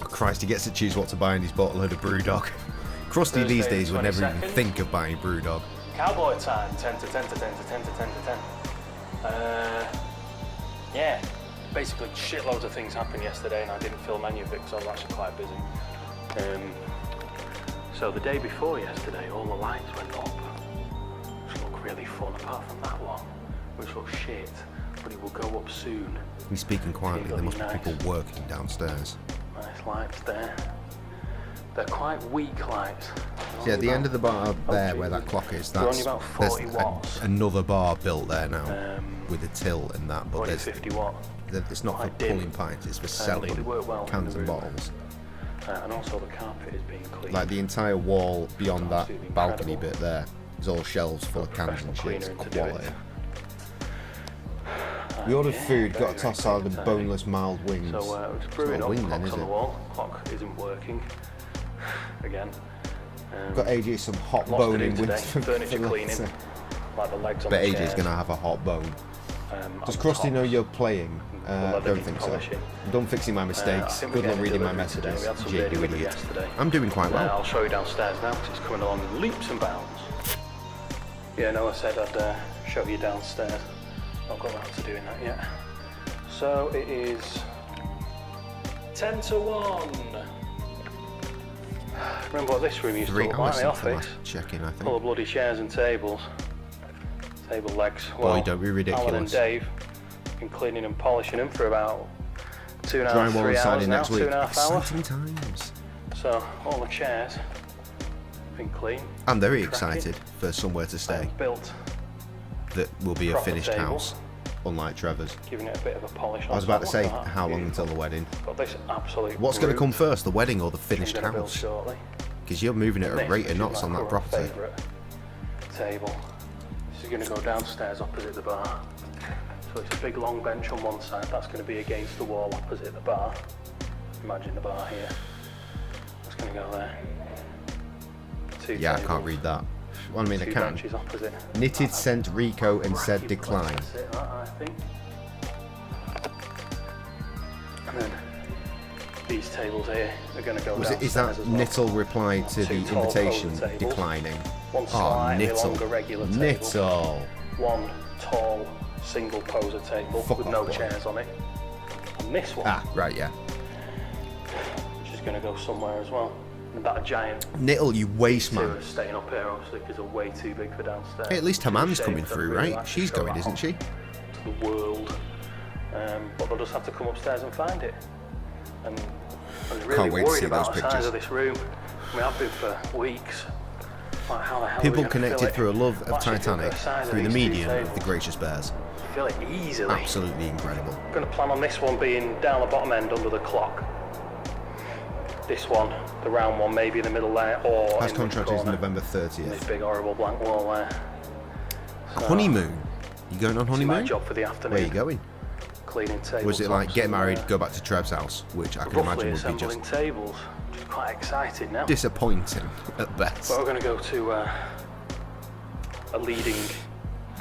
Christ, he gets to choose what to buy in his bottleload of Brewdog. Krusty these Thursday, days would never even 22nd. think of buying Brewdog. Cowboy time, 10 to 10 to 10 to 10 to 10 to 10. Yeah, basically shitloads of things happened yesterday and I didn't film any of it because I was actually quite busy. So the day before yesterday, all the lights went up, which looked really fun, apart from that one, which looks shit, but it will go up soon. He's speaking quietly, there must be Nice. people working downstairs. Nice lights there. They're quite weak lights. See, at the end of the bar there, where that Jesus. clock is, They're that's only about there's 40 watts. another bar built there now with a till and that, but Only there's 50 watt. it's not for Quite dim. pulling pints, it's for But selling they work well in cans the and room. bottles. And also the carpet is being cleaned. Like the entire wall beyond that Absolutely balcony incredible. bit there is all shelves full of cans and Professional shit. cleaner It's to do it. quality. We ordered food, got a very tossed salad and exciting. boneless mild wings. So it's It's brewing not a up, wing then, clock's is on the it? wall, clock isn't working again. Got AJ some hot Lots to bone do in today, winter. furniture cleaning, like the legs on But the AJ's chairs. gonna have a hot bone. Does on Krusty the know tops. you're playing? leather Don't needs think so. polishing. I'm done fixing my I mistakes. think Good we're luck getting reading my delivery today. messages. We had some Jay, beer you delivery idiot. yesterday. I'm doing quite well. I'll show you downstairs now because it's coming along in leaps and bounds. Yeah, no, I said I'd show you downstairs. Not got around to doing that yet. So it is 10 to 1. Remember what this room used to 3 look like hours in the since the office? last check-in, I Full of think. bloody chairs and tables. Table legs. Boy, Well, don't be Alan and ridiculous. Dave been cleaning and polishing them for about 2.5, Drywall 3 hours siding now, next week. 2.5 hours. Exciting times. So all the chairs have been clean. I'm very Cracking. excited for somewhere to stay I've built, that will be a proper finished table. house, unlike Trevor's. giving it a bit of a polish. I was about to say, how long until the wedding? Got this absolute. What's going to come first, the wedding or the I'm finished gonna build house? shortly. Because you're moving at a This, rate which of is knots my on that current property. favourite table. This is going to go downstairs opposite the bar. So it's a big long bench on one side. That's going to be against the wall opposite the bar. Imagine the bar here. That's going to go there. Two Yeah, I tables, can't read that. Well, I mean, I two can. benches opposite. Knitted sent Rico and said Racky decline. place to sit, that, I think. And then these tables here are going to go Was it? Is downstairs that as well. Nittle reply to Two the tall invitation poser tables. declining? One Oh, slightly longer Nittle. regular table. Nittle. One tall single poser table Fuck with off, no boy. chairs on it. And this one, Ah, right, yeah. which is going to go somewhere as well. And that giant Nittle, you waste two man. are staying up here obviously because they're way too big for downstairs. Hey, at least her Too man's shaped coming for through, really right? actually She's show going, that isn't off she? to the world. But they'll just have to come upstairs and find it. And I was really Can't wait to worried see about those the size pictures. of this room. We have been for weeks. Like, how the hell are we People gonna fill connected it? through a love Well, of actually, if you look Titanic at the size of through the these two medium of the tables, Gracious Bears. fill it easily. Absolutely incredible. I'm going to plan on this one being down the bottom end under the clock. This one, the round one, maybe in the middle there, or House in contract the is corner. November This 30th. big horrible blank wall there. So, Honeymoon? You going on it's my honeymoon? job for the afternoon. Where are you going? Cleaning tables. Was it like get married, go back to Trev's house, which I can roughly imagine would be assembling just tables, which is quite exciting now. disappointing at best? But we're going to go to a leading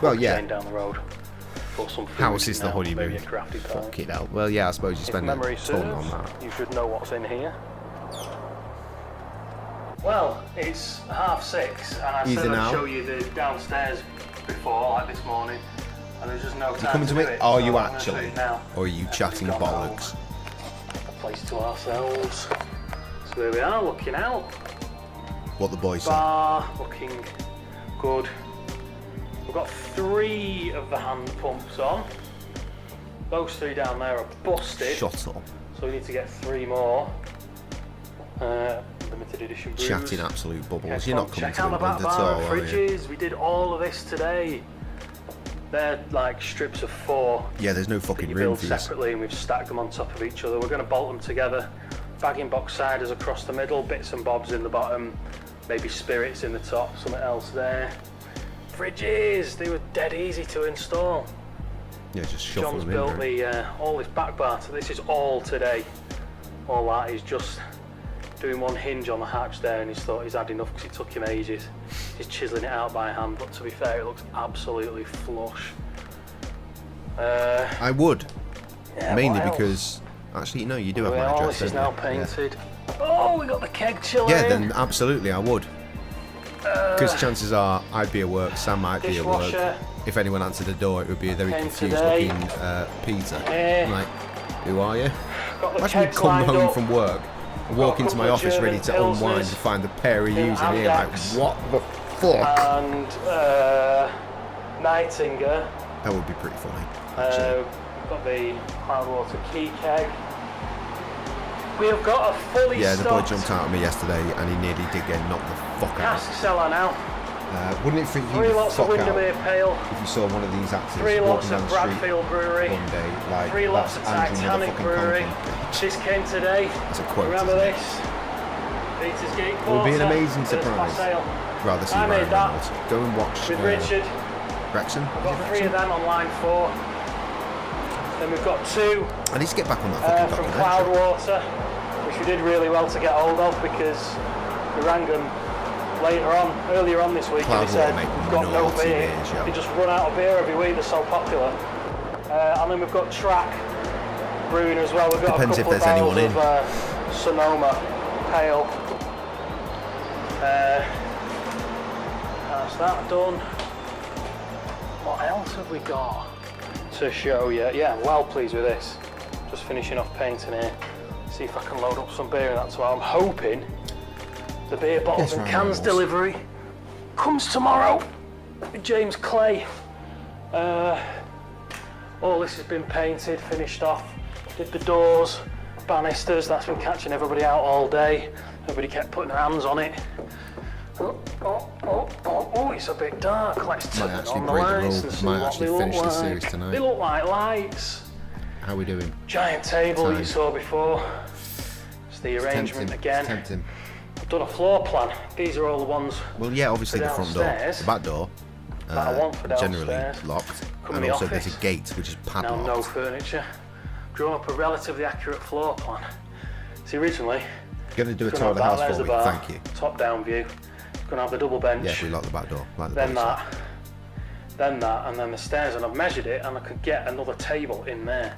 Well, pub yeah. chain down the road for some food. House is the now, honeymoon. Maybe a crafty pie. Fucking hell. Well, yeah, I suppose you If spend a memory ton on serves, that. you should know what's in here. Well, it's 6:30, and I Easy said now. I'd show you the downstairs before, like this morning, and there's just no time You coming to do it? it. Are so you I'm gonna do actually? it now. Or are you And chatting we've got bollocks? A place to ourselves. So here we are, looking out. What the boys say. Bar, looking good. We've got 3 of the hand pumps on. Those 3 down there are busted. Shut up. So we need to get 3 more. Limited edition brews. Chatting absolute bubbles. Yeah, You're not come coming check to out the England back at bar all, and are you? fridges. We did all of this today. They're like strips of 4 Yeah, there's no that fucking you room build for this. separately, and we've stacked them on top of each other. We're going to bolt them together. Bagging box siders across the middle, bits and bobs in the bottom, maybe spirits in the top, something else there. Fridges, they were dead easy to install. Yeah, just shuffle John's them in. built Right? me all this back bar, so this is all today. All that is just doing one hinge on the hatch there, and he's thought he's had enough because it took him ages. He's chiseling it out by hand, but to be fair, it looks absolutely flush. I would. Yeah, Mainly what else? because... Actually, no, you do have my Well, address, this is don't now you? Yeah. painted. Oh, we got the keg chiller Yeah, in. then absolutely I would. Because chances are I'd be at work, Sam might be at work. Dishwasher. If anyone answered the door, it would be a very Came confused today. looking Peter. Eh. I'm like, who are you? Got the Imagine we kegs come lined home up. from work and walk a into my couple of office ready to German unwind Pilsners and find a pair of in yous in here. Like, Amdax. what the fuck? And Nightinger. That would be pretty funny, actually. We've got the Cloudwater key keg. We have got a fully Yeah, the boy stocked jumped out at me yesterday and he nearly did get knocked the fuck out. cask cellar now. Wouldn't it freak you 3 the lots of fuck out Windermere Pale. if you saw one of these actors 3 lots walking down of the street Bradfield Brewery. one day, like, 3 lots of that's Andrew Titanic motherfucking Brewery. Conklin. This came today. That's a quote, Remember isn't it? this? Peter's Gate It would be an Quarter. amazing There's my surprise. sale. Rather see I Ryan made that Reynolds. Go and watch with Richard. Wrexham. I've got 3 of them on line 4. Then we've got 2 I need to get back on that fucking from documentary. Cloudwater, which we did really well to get hold of because we rang them earlier on this week, and they said, Cloudwater make we've got no naughty beer. beers, yo. They just run out of beer every week, they're so popular. And then we've got Track Brewing as well. We've got Depends a if couple of there's anyone barrels in. of Sonoma Pale. That's that done. What else have we got to show you? Yeah, well pleased with this. Just finishing off painting here. See if I can load up some beer, and that's what I'm hoping. The beer bottles Yes, and Ryan cans Reynolds. delivery comes tomorrow with James Clay. All this has been painted, finished off. Did the doors, banisters, that's been catching everybody out all day. Everybody kept putting their hands on it. Oh, it's a bit dark. Let's turn actually on the break the lights rule. and see Might what actually they look finish the like. series tonight. They look like lights. How are we doing? Giant table Time. you saw before. It's the arrangement again. Tempting. I've done a floor plan. These are all the ones Well, yeah, obviously for the front door, downstairs. the back door, that I want for generally downstairs. locked, Come and in the also there's office. a gate which is Now padlocked. no furniture. Drawn up a relatively accurate floor plan. See, originally, Going to do a gonna tour of the have house there's for the me, bar, thank you. top down view. Gonna have the double bench. Yeah, we lock the back door. Like the then boys that, and then the stairs, and I've measured it, and I could get another table in there.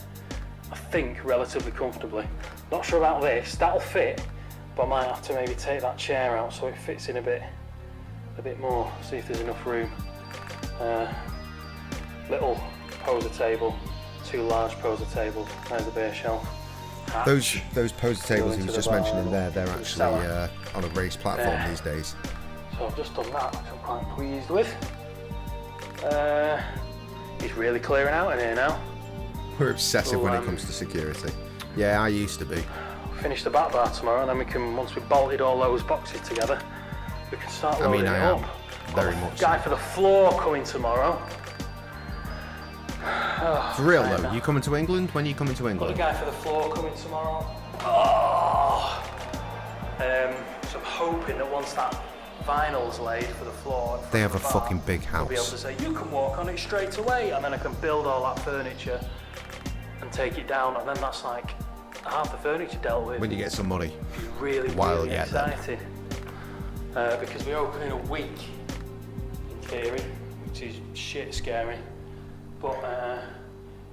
I think relatively comfortably. Not sure about this. That'll fit, but I might have to maybe take that chair out so it fits in a bit more. See if there's enough room. Little poser table, 2 large poser tables. There's the beer shelf. Hatch. Those poser tables he into was the just bar, mentioning there, they're to the actually cellar. on a raised platform There. these days. So I've just done that, which I'm quite pleased with. He's really clearing out in here now. We're obsessive when it Well, comes to security. Yeah, I used to be. Finish the back bar tomorrow, and then we can, once we've bolted all those boxes together, we can start loading I it am. up. Very much Guy so. for the floor coming tomorrow. For real though, you coming to England? When are you coming to Got a England? guy for the floor coming tomorrow. So I'm hoping that once that vinyl's laid for the floor, They have the a bar, fucking big I'll be able house. to say, you can walk on it straight away, and then I can build all that furniture and take it down, and then that's like half the furniture dealt with. When you get some money. It's really, While really yet then. exciting. Because we open in a week, in theory, which is shit scary. But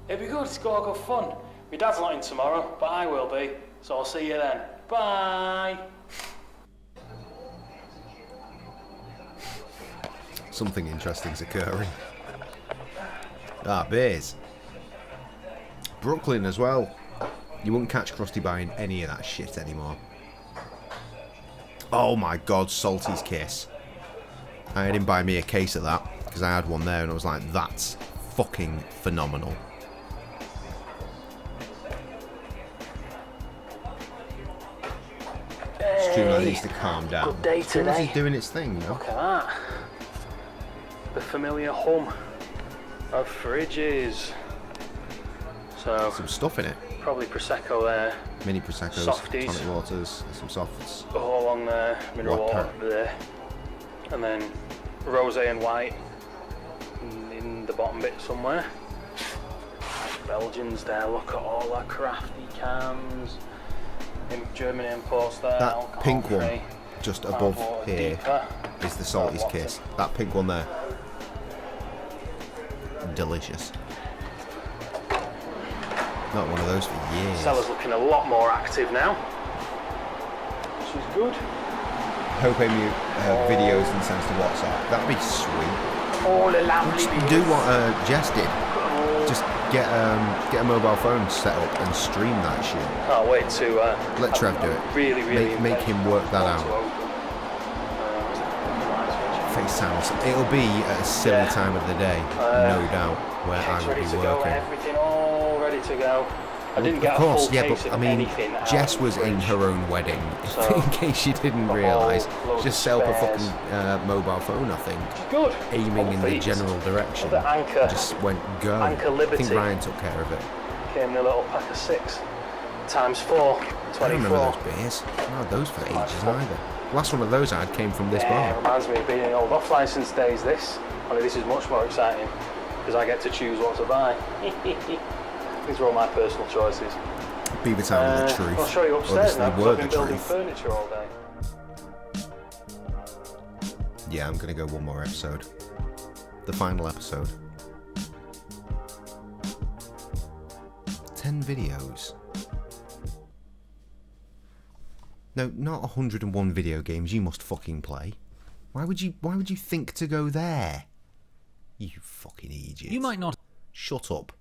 it'll be good, it's got good fun. My dad's not in tomorrow, but I will be, so I'll see you then. Bye! Something interesting's occurring. Beers. Brooklyn as well. You wouldn't catch Krusty buying any of that shit anymore. Oh my god, Salty's Kiss. I had him buy me a case of that, because I had one there and I was like, that's fucking phenomenal. Stu needs to calm down. Good day As soon as today. he's doing its thing, you know. Look at that. The familiar hum of fridges. So, Some stuff in it. probably Prosecco there, Mini Prosecco's, Softies. tonic waters, some softs. all along there, mineral Water. water there. And then rosé and white in the bottom bit somewhere. Belgians there, look at all that crafty cans. In German imports there. That alcohol pink one, free, just tap above water here, deeper. is the Salty's Water. Kiss. That pink one there. Delicious. Not one of those for years. Cellar's looking a lot more active now, which is good. Hope Amy videos and sends to WhatsApp. That'd be sweet. All the lovely Just do what Jess did. Just get a mobile phone set up and stream that shit. Can't wait to Let Trev do it. really Make him work that out. FaceTime. It'll be at a silly Yeah. time of the day, no doubt, where I It's will ready be to go, working. everything all ready to go. I didn't get Of course, a full yeah, case but of I mean, anything out Jess of the was in fridge. her own wedding. So, In case you didn't a whole realise, load just of set up a spares. fucking mobile phone, I think, Good. aiming in the Feet. general direction. The Anchor Just went go. Anchor I Liberty. think Ryan took care of it. came in a little pack of 6 times 4, I don't remember 24. those beers. I had those for ages fun. either. Last one of those I had came from this Yeah, bar. reminds me of being in old off license days. This, only this is much more exciting because I get to choose what to buy. These are all my personal choices. Beaver Town of the truth. I'll show you upstairs Obviously now because were I've been the building truth. furniture all day. Yeah, I'm gonna go one more episode. The final episode. 10 videos. No, not 101 video games you must fucking play. Why would you think to go there? You fucking idiot. You might not. Shut up.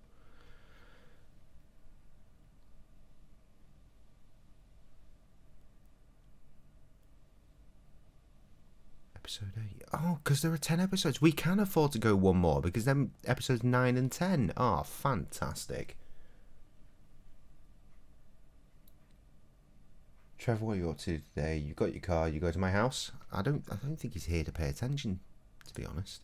Episode 8. Oh, because there are 10 episodes. We can afford to go one more because then episodes 9 and 10 are fantastic. Trevor, what are you up to today? You got your car, you go to my house. I don't think he's here to pay attention, to be honest.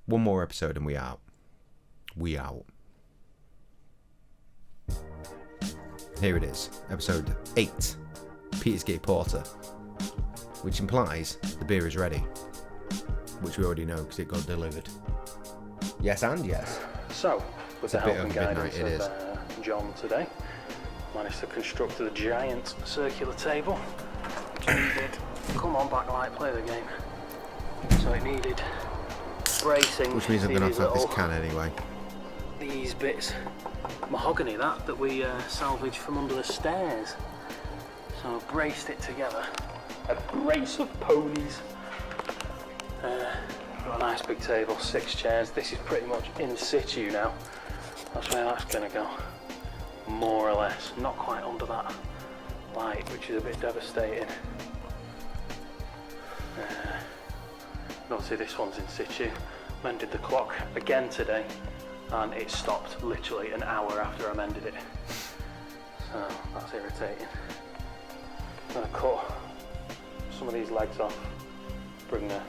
One more episode and we out. We out. Here it is, episode 8, Petersgate Porter, which implies the beer is ready, which we already know because it got delivered. Yes and yes. So, with the a bit help and over midnight, guidance it is. of John today, managed to construct the giant circular table, which needed, come on backlight, play the game. So it needed bracing. Which means I'm going to have this can anyway. These bits, mahogany that we salvaged from under the stairs. So I braced it together. A brace of ponies. Got a nice big table, 6 chairs. This is pretty much in situ now. That's where that's going to go. More or less. Not quite under that light, which is a bit devastating. Obviously this one's in situ. Mended the clock again today, and it stopped literally an hour after I mended it. So that's irritating. I'm going to cut some of these legs off, bring the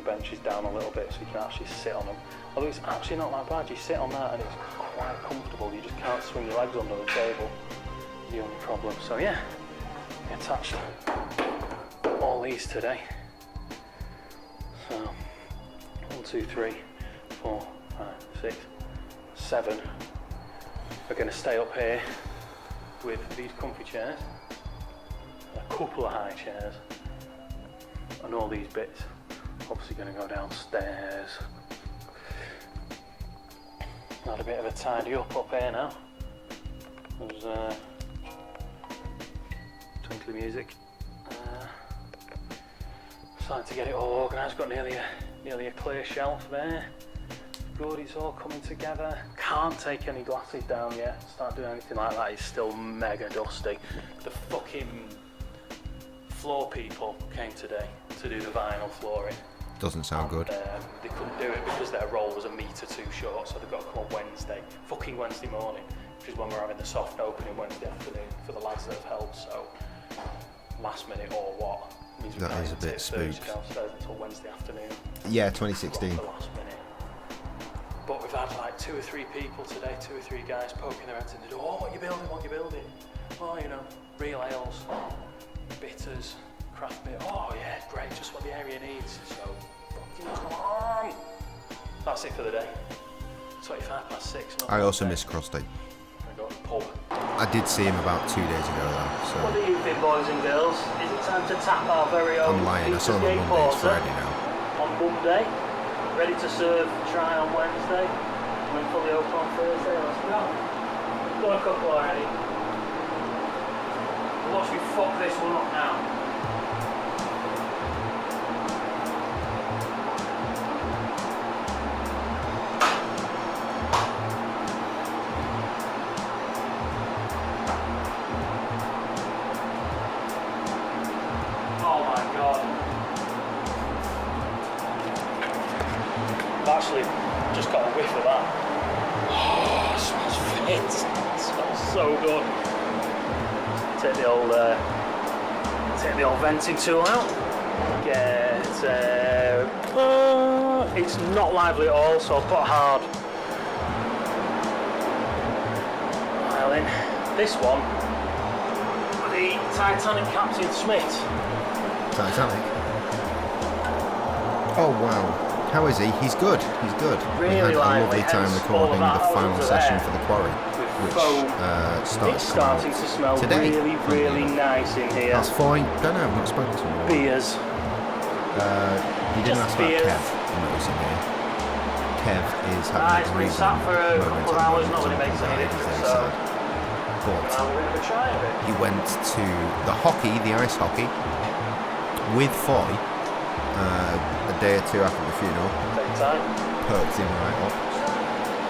benches down a little bit so you can actually sit on them. Although it's actually not that bad, you sit on that and it's quite comfortable, you just can't swing your legs under the table, the only problem. So yeah, I attached all these today. So 1, 2, 3, 4, 5, 6, 7 are going to stay up here with these comfy chairs, a couple of high chairs, and all these bits obviously going to go downstairs. Had a bit of a tidy up here now. There's twinkly music. Starting to get it all organised. Got nearly a clear shelf there. Good, it's all coming together. Can't take any glasses down yet. Start doing anything like that, it's still mega dusty. The fucking floor people came today to do the vinyl flooring. Doesn't sound good. They couldn't do it because their roll was 1 metre too short, so they've got to come on Wednesday, fucking Wednesday morning, which is when we're having the soft opening Wednesday afternoon for the lads that have helped. So last minute or what? Means we That can't is a even bit take Thursday spooked. downstairs until Wednesday afternoon. Yeah, 2016. The last minute. But we've had like 2 or 3 people today, 2 or 3 guys poking their heads in the door. Oh, what you building? What you building? Oh, you know, real ales, bitters, craft beer. Oh yeah, great, just what the area needs. So fucking come on. That's it for the day. 6:25. Not I also bad. miss Crusty. I got a pub. I did see him about 2 days ago though, What so do you think, boys and girls? Is it time to tap our very own I'm lying. I saw him on Petersgate Monday, it's Porter Friday now. on Monday? Ready to serve, try on Wednesday, and then fully open on Thursday. Let's go. Done a couple already. Watch me fuck this one up now. Oh my god. I've actually just got a whiff of that. Oh, it smells fit. It smells so good. Take the old venting tool out. Get it's not lively at all, so I'll put hard. Well then, this one, the Titanic Captain Smith. Titanic. Oh wow. How is he? He's good. He's good. Really we had a lively, lovely time hence all recording of that the final over session there for the quarry, which started It's to come starting out to smell today. really, really nice in here. That's fine. Don't know. I've not spoken to him. in a while. Beers. You didn't Just ask about beers. Kev. I'm noticing here. Kev is It's having a been breathing sat for a moment couple of at the hours, moment, not really so makes any he's difference, very so sad. But I'll have a bit of a try of it. he went to the hockey, the ice hockey, with Foy a day or 2 after the funeral. Take time. Perked him right up.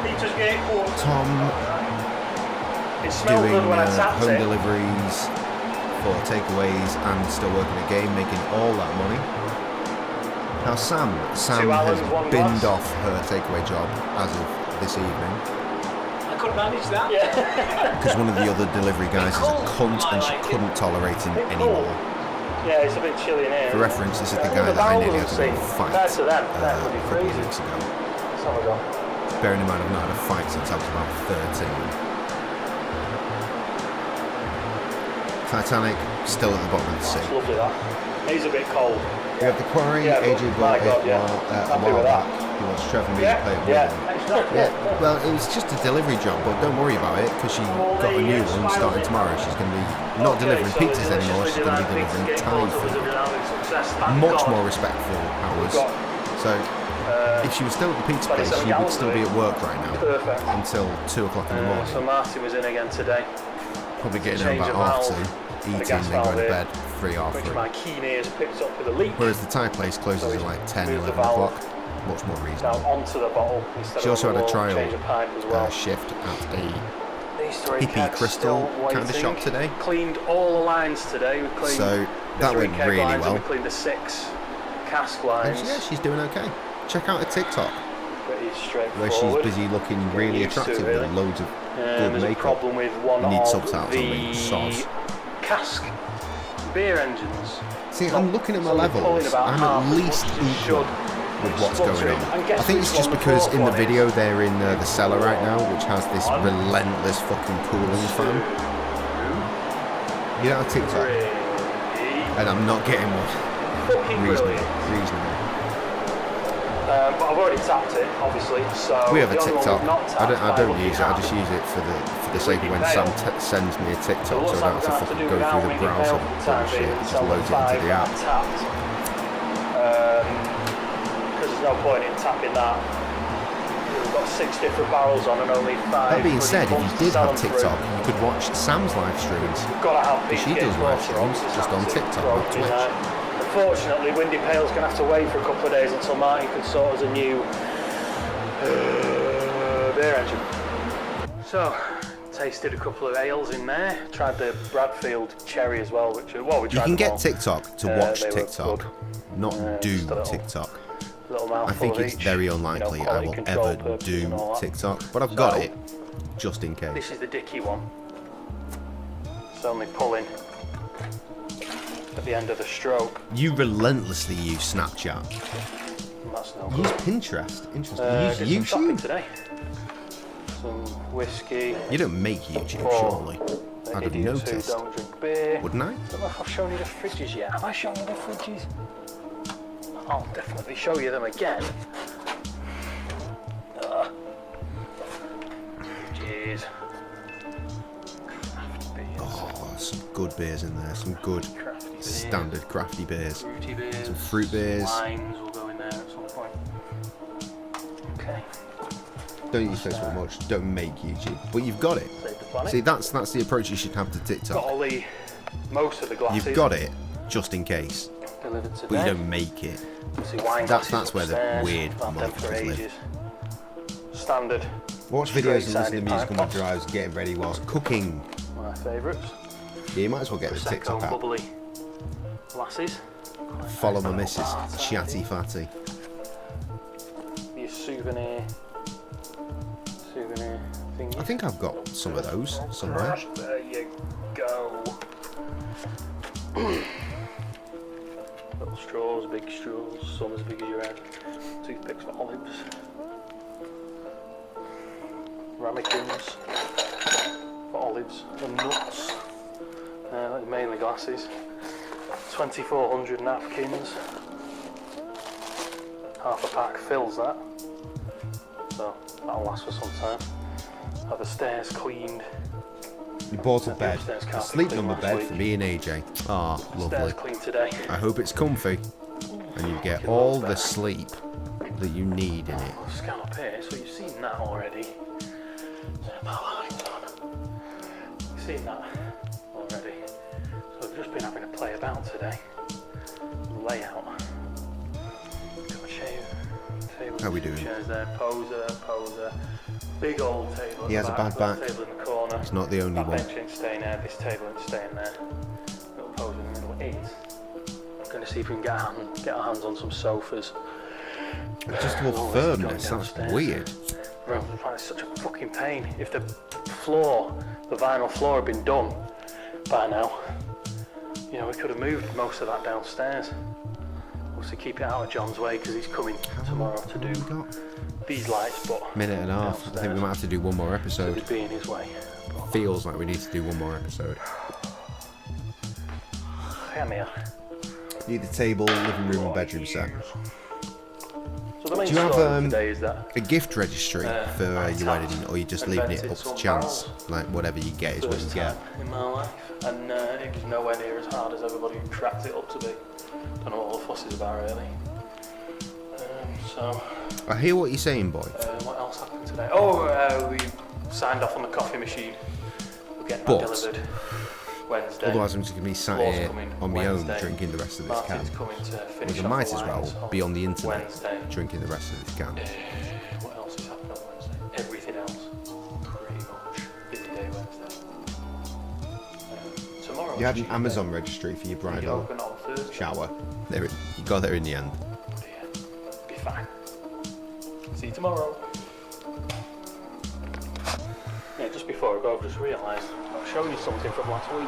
Petersgate Porter. Tom It smelled doing good when I tapped home it. deliveries for takeaways and still working a game, making all that money. Now Sam 2 hours, has 1 binned glass. off her takeaway job as of this evening. I could manage that. Yeah. Because one of the other delivery guys is a cunt and she couldn't tolerate him anymore. Yeah, it's a bit chilly in here. For reference, this is the guy that I nearly had to go fight compared to them, a that would be couple of crazy. weeks ago. Let's have a go. Bearing in mind I've not had a fight since I was about 13. Titanic, still at the bottom of the sea. It's lovely that. It is a bit cold. We have the quarry, Yeah, AJ but bought my God, it yeah. a Happy while with that. back. He wants Trevor and me to play it with him. Yeah, well, it was just a delivery job, but don't worry about it because she got a new one starting tomorrow. She's going to be not delivering pizzas anymore, she's going to be delivering Thai food. Much more respectful hours. So, if she was still at the pizza place, she would still be at work right now Perfect. until 2 o'clock in the morning. So Martin was in again today, Probably getting home change about of half valve 2, and the eating, gas then going to valve bed 3, half which 3. my keen ears picked up with a leak. Whereas the Thai place closes So at he's like 10, moved the 11 valve o'clock. Much more Now reasonable. onto the bottle instead She of also on had the a wall, trial change of pipe as well. shift at a These three hippie kegs crystal still kind of waiting. shop today. Cleaned all the lines today. We cleaned So the that 3 went keg really lines well. and we cleaned the 6 cask And lines. yeah, she's doing okay. Check out her TikTok Pretty where straightforward. she's busy looking really Used to, attractive really. with loads of good There's a makeup. problem with one Need of subtitles on me, the soz. cask beer engines. See, I'm looking at my So we're pulling levels. about I'm half at as least much as it equal should. with what's going Sputtering. on. And guess I think which it's just one the because fourth in the one video is? they're in the cellar right now, which has this relentless fucking cooling fan. You know, TikTok, and I'm not getting one. Fucking Reasonable, brilliant. reasonable. But I've already tapped it, obviously. So We have a the only one TikTok. we've not I tapped don't by use it. I just looking use it for the sake of when Sam sends me a TikTok, so I looks don't like have to we're fucking gonna go have through the to do without browser Winnie Bell for the time bullshit. being It just until loads it the into the 5 app. are tapped. Because there's no point in tapping that. We've got 6 different barrels on and only 5. That being bloody said, if pumps you to did sell have them TikTok, through. you could watch Sam's live streams. We've got to have She PCA's does live water on, streams, it's just on absolutely TikTok, not broken, Twitch. Unfortunately, Windy Pale's going to have to wait for a couple of days until Martin can sort us a new beer engine. So, tasted a couple of ales in there. Tried the Bradfield Cherry as well, which we You tried can them get all. TikTok to watch they were TikTok, good. not do just a little- TikTok. Little I mouthful think of it's each, very you know, unlikely I quality will control ever purposes do and all that. TikTok, but I've got So, it just in case. This is the Dicky one. It's only pulling at the end of the stroke. You relentlessly use Snapchat. And that's no Use good. Pinterest. Interesting. Did You some use shopping YouTube. today. Some whiskey. You don't make YouTube, for surely. the I'd have idiots who noticed. don't drink beer. Wouldn't I? I don't know if I've shown you the fridges yet. Have I shown you the fridges? I'll definitely show you them again. Jeez. Oh, some good beers in there. Some good Crafty beers. standard crafty beers. Fruity beers. Some fruit beers. Wines will go in there at some point. Okay. Don't use Facebook much. Don't make YouTube, but you've got it. Save the planet. See, that's the approach you should have to Got TikTok. all the most of the glasses. You've got it, just in case, delivered but today. you don't make it. See, wine That's glasses where the upstairs. weird I've had them for motherfuckers live. ages. Standard. Watch videos and listen to Straight-sided music on pipe the drives, getting ready whilst cooking. My favourites. Yeah, you might as well get the Prosecco TikTok app. bubbly glasses. Follow my Nice missus, little bar Chatty side. Fatty. Your souvenir thingy. I think I've got some of those somewhere. There you go. Little straws, big straws, some as big as your head. Toothpicks for olives. Ramekins for olives and nuts. Mainly glasses. 2,400 napkins. Half a pack fills that. So that'll last for some time. Have the stairs cleaned. We bought a The bed, upstairs a carpet sleep cleaned number last bed week. for me and AJ. Ah, Stairs lovely. cleaned today. I hope it's comfy and you get all the sleep that you need in it. I'll scan up here, so you've seen that already. You've seen that already. So I've just been having to play about today. Layout. Got a chair, table, How we doing? chairs there, poser. Big old table. at He has the a back, bad little back. Table in the corner. It's not the only That one. bench ain't staying there, this table ain't staying there. Little poser in the middle is. I'm going to see if we can get our hands on some sofas. Adjustable All this is going firmness, that's downstairs. weird. Bro, it's such a fucking pain. If the floor, the vinyl floor had been done by now, you know, we could have moved most of that downstairs. Obviously keep it out of John's way because he's coming tomorrow to do these lights, but Minute and a half. I think we might have to do one more so episode. he'd be in his way. But, Feels like we need to do one more episode. yeah, Mia. Need a table, living room, and bedroom set. So the main Do you have, story today is that A gift registry for I your wedding, or you just leaving it up to chance? Like whatever you get is what you first get. time in my life, and it was nowhere near as hard as everybody cracked it up to be. Don't know what all the fuss is about really. So, I hear what you're saying, boy. what else happened today? Oh, we signed off on the coffee machine. We're getting that But- delivered Wednesday. Otherwise, I'm just gonna be sat Floor's here coming on my own Wednesday. drinking the rest of this can. Martin's coming to finish We off might the as lines well on be on the internet Wednesday. drinking the rest of this can. What else is happening on Wednesday? Everything else. Pretty much. Busy day Wednesday. Tomorrow. You had an Amazon registry for your Be bridal open on Thursday. shower. There, you got there in the end. Yeah, be fine. See you tomorrow. Yeah, just before I go, I've just realised I've shown you something from last week.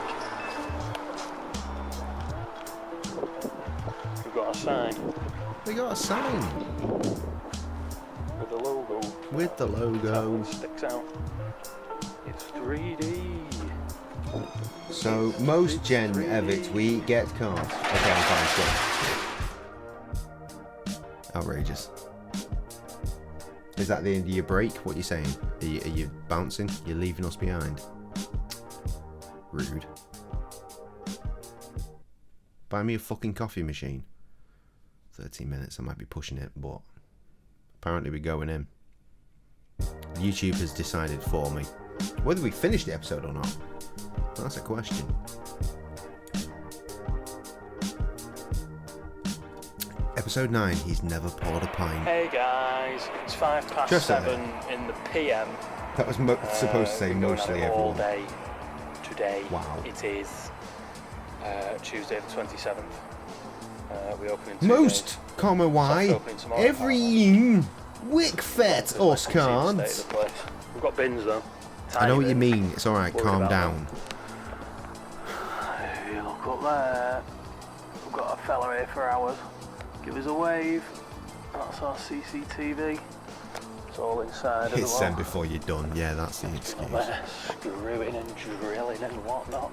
We've got a sign We got a sign with the logo. with the logo. That sticks out. It's 3D. So most Gen Evans, we get cards. Okay, I'm fine. Good. Outrageous. Is that the end of your break? What are you saying? Are you bouncing? You're leaving us behind? Rude. Buy me a fucking coffee machine. 13 minutes, I might be pushing it, but apparently we're going in. YouTube has decided for me whether we finish the episode or not. That's a question. Episode 9, he's never poured a pint. Hey guys, it's 7:05 Just a in the PM. That was supposed to say We're going mostly at it all everyone. day today. Wow. It is Tuesday the 27th. We open in 2 Most days. comma Soft why opening tomorrow. every wick fet This is my us conceit state can't. of the place. We've got bins though. I know what you Tiny mean. It's alright, Worried calm about down. If you look up there, we've got a fella here for hours. Give us a wave. That's our CCTV. It's all inside Hit as send well. before you're done. Yeah, that's the excuse. There, screwing and drilling and whatnot.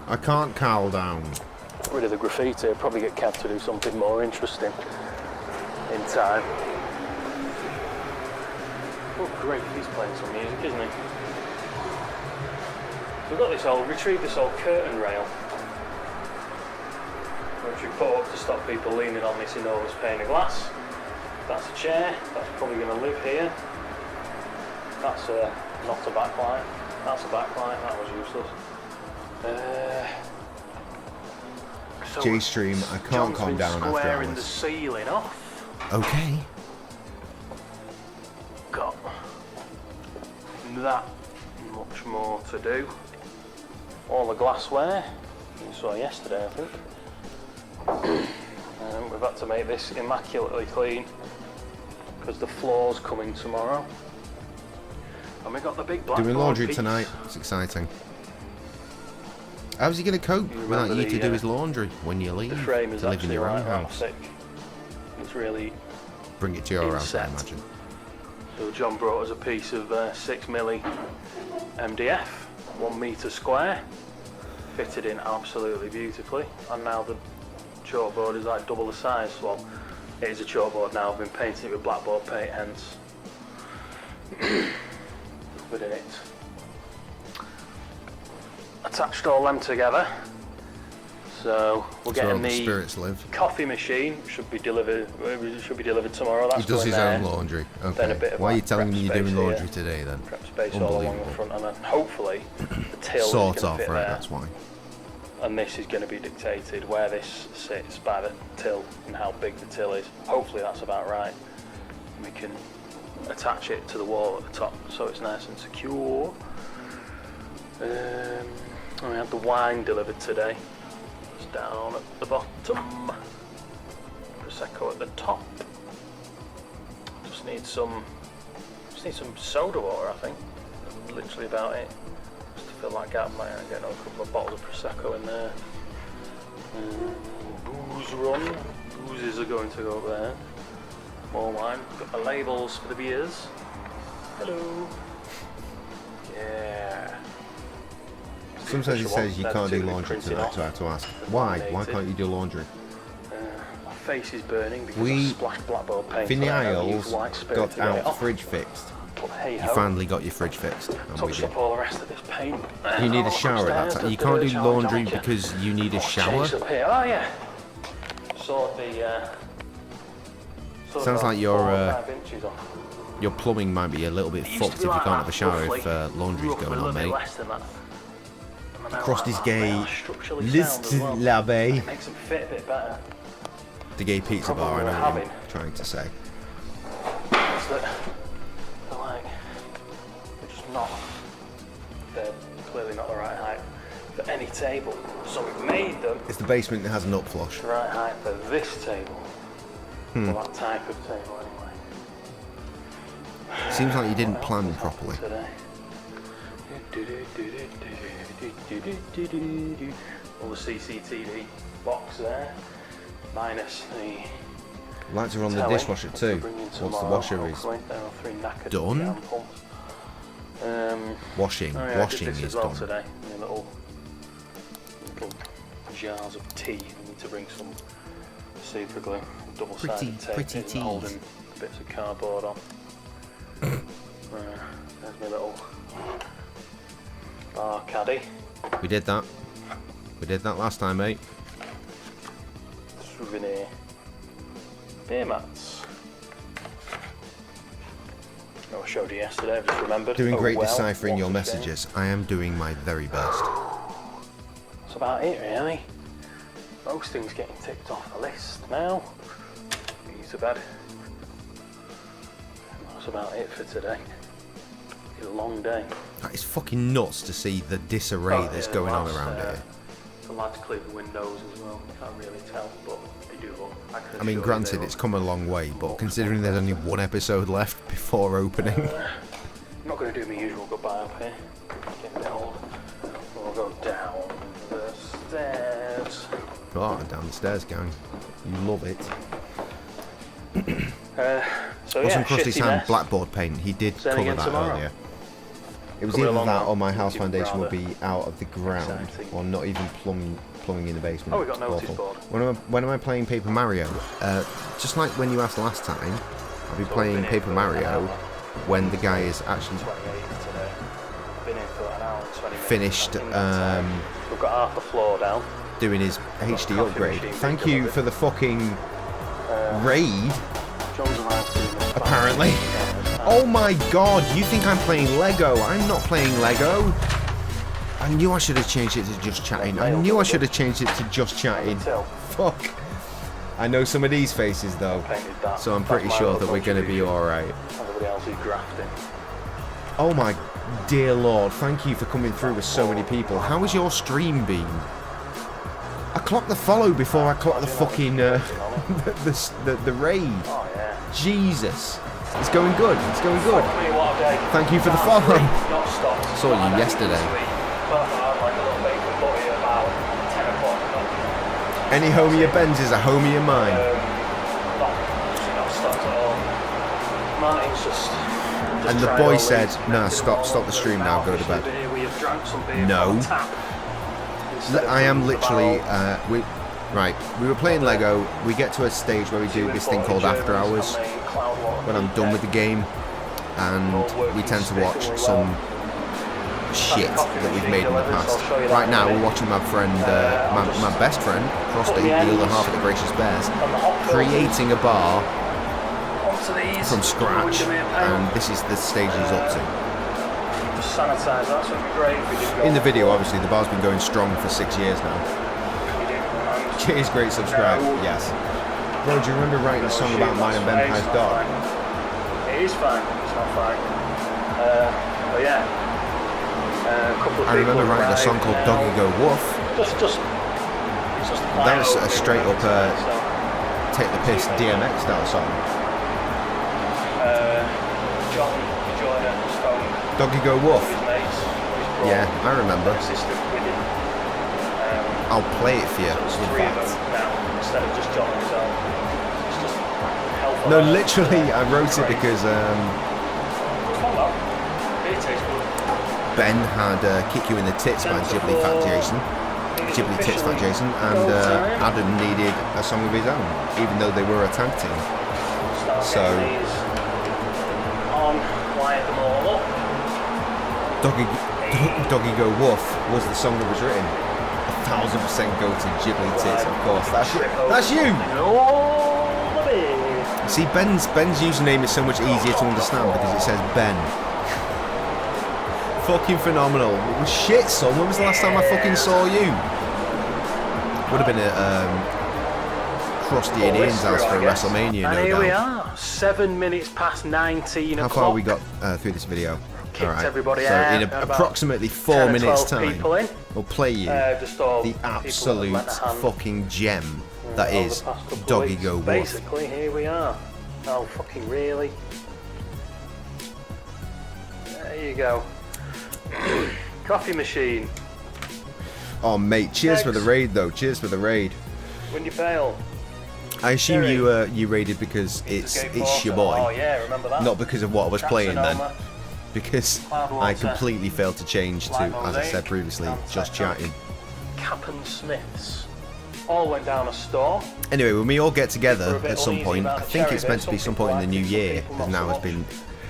I can't calm down. Rid of the graffiti, probably get Kev to do something more interesting in time. Oh great, he's playing some music, isn't he? So we've got this old, retrieved this old curtain rail, which we put up to stop people leaning on this enormous pane of glass. That's a chair, that's probably going to live here. That's not a backlight, that's a backlight, that was useless. So J-Stream, I can't John's calm been down after squaring the hours. ceiling off. Okay. Got that much more to do. All the glassware you saw yesterday, I think. We've had to make this immaculately clean because the floor's coming tomorrow. And we got the big blackboard Doing laundry piece. tonight. It's exciting. How's he going to cope You without remember you to the, do his laundry when you leave? The frame is to live in actually your own right house? thick. It's really Bring it to your house, I inset. imagine. So John brought us a piece of 6mm MDF, 1 metre square, fitted in absolutely beautifully, and now the chalkboard is like double the size. Well, it is a chalkboard now, I've been painting it with blackboard paint, hence within it. Attached all them together, so we're That's where all getting the the spirits live. coffee machine should be delivered tomorrow. That's He does going his there. own laundry. Then a Okay. bit of Why are you like telling prep me you're space doing here. laundry today then? Prep space all along the Unbelievable. front, and then hopefully the till is Sort going to of, fit right, there. that's why. And this is going to be dictated where this sits by the till and how big the till is. Hopefully that's about right. And we can attach it to the wall at the top so it's nice and secure. And we had the wine delivered today. It's down at the bottom. Prosecco at the top. Just need need some soda water, I think. That's literally about it. Just to fill that gap there and get another couple of bottles of Prosecco in there. Booze run. Boozes are going to go there. More wine. Got the labels for the beers. Hello. Yeah. Sometimes it says you can't do laundry tonight, so I have to ask, why? Why can't you do laundry? My face is burning because We, I splashed blackboard paint. Vinny on it. I Isles, used white spirit got to get it our off. fridge fixed. But hey You ho. finally got your fridge fixed. I'm with Touched you. up all the rest of this paint. You need a shower at that time. You can't do laundry because you need a shower. Up here. Oh yeah. Sort the. Sounds like your 4 or 5 inches off. your plumbing might be a little bit It used to fucked be if you like can't have a that, shower roughly. if laundry's Roughly going a on, little bit mate. less than that. And they're Across like this that. gay They are structurally list sound as well. la bay. It makes them fit a bit better. The gay pizza Problem bar, I we're know what having. I'm trying to say. Is that they're like, they're just not, they're clearly not the right height for any table. So we made them It's the basement that has an upflush. the right height for this table. For that type of table anyway. Seems like you didn't What else plan has happened properly. today? All the CCTV box there, minus the Lights are on the telly, dishwasher which too. we'll bring in Once the tomorrow, washer is hopefully. There are 3 knackered done. young pumps. washing, Oh, yeah, washing I did this is as well done. today. In little jars of tea. We need to bring some super glue, double-sided tape, pretty in, teas. holding bits of cardboard on. There's my little bar caddy. We did that. We did that last time, mate. Souvenir beer mats. I showed you yesterday. I've just remembered. Doing Oh, great well, deciphering your what a shame. messages. I am doing my very best. That's about it, really. Most things getting ticked off the list now. He's to bed. That's about it for today. It's a long day. That is fucking nuts to see the disarray that's going on around here. The lads clear the windows as well. You can't really tell, but they do look. I mean, granted, it's come a long way, but considering there's only one episode left before opening, I'm not going to do my usual goodbye up here. Getting a bit old. We'll go down the stairs. oh, down the stairs, gang. You love it. So What's yeah, on Krusty's shitty hand? mess. Blackboard paint. He did Say it cover again that tomorrow. earlier. It was Coming either along that well. or my house Even foundation will rather be out of the ground, exciting. or not even plumbing in the basement. Oh, we got notice Awful. board. When am I playing Paper Mario? Just like when you asked last time, I'll be So playing we've been Paper here for an Mario hour. when the guy is actually 28 today. Been in for an hour and 20 minutes. finished In that time, we've got half a floor down. doing his HD coffee upgrade. machine Thank being you delivered. for the fucking raid, John's and I's doing this apparently. downstairs. Oh my god, you think I'm playing Lego? I'm not playing Lego. I knew I should have changed it to just chatting. I knew I should have changed it to just chatting. Tell. Fuck. I know some of these faces though, Painted that. so I'm That's pretty my sure little that we're going to be contribution. alright. Everybody else is grafting. Oh my dear lord, thank you for coming through with so many people. How has your stream been? I clocked the follow before I clocked the fucking the raid. Oh yeah. Jesus. It's going good, it's going good. Fuck me, what a day. Thank you for the follow. Not stopped. Saw you yesterday. But I had like a little bacon butty at about 10 o'clock. Any homie of Ben's is a homie of mine. Not stopped at all. Martin's just And the tried boy all said, these "Nah, methods stop all the stream now, go to bed." beer, we have drank some beer No. from the tap. Instead of I am drinking literally, about we were playing Lego, we get to a stage where we do this thing called After Hours, when I'm done with the game, and we tend to watch some shit that we've made in the past. Right now we're watching my friend, my best friend, Krusty, the other half of the Gracious Bears, creating a bar from scratch, and this is the stage he's up to. Just sanitize that, so it'd be great if we did go In the video, obviously, the bar's been going strong for 6 years now. Cheers, great subscribe. Yes. Bro, do you remember writing a song about mine and Vampire's dog? It is fine, it's not fine. But yeah. A couple of I remember people writing a song called arrived Doggy Go Woof. now. It's just That was a opening straight up so, take the piss DMX style song. John Doggy Go Woof. His mates. He's brought Yeah, I remember. an assistant with him. I'll play it for you. So it's In 3 of fact. them now instead of just John himself. It's just helpful. No, literally, I wrote it because It's fun though. It tastes good. Ben had Kick You in the Tits by Ghibli Fat Jason. Ghibli Tits Fat Jason, and Adam needed a song of his own, even though they were a tag team. So on, light them all up. Doggy Go Woof was the song that was written. 1000% go to Ghibli Tits, of course. That's you. See, Ben's username is so much easier to understand because it says Ben. Fucking phenomenal. Shit, son. When was the last time I fucking saw you? Would have been at Krusty and Ian's house for WrestleMania, no and here doubt. we are, 7 minutes past 19 How o'clock. far we got through this video? Kicked everybody so out, in about approximately 4 10 or minutes 12 time, people in. we'll play you Just all the people that have absolute lent a hand, fucking gem that over is the past couple of Doggy weeks. Go Woof. Basically, here we are. Oh, fucking really? There you go. Coffee machine. Oh mate, cheers for the Next. raid though. Cheers for the raid. When you bail. I assume Jerry. you raided because it's Skateboard. your boy, Oh yeah, remember that? not because of what I was playing then. Sonoma, Because Cloudwater, I completely failed to change to, Live as I said Mosaic, previously, and just Techno. chatting. Cap and Smiths. All went down a store. Anyway, when we all get People are together a bit at some uneasy point, about I the think cherry it's meant bit. to be Some some point in the people new like it, year, some because people now not it's so been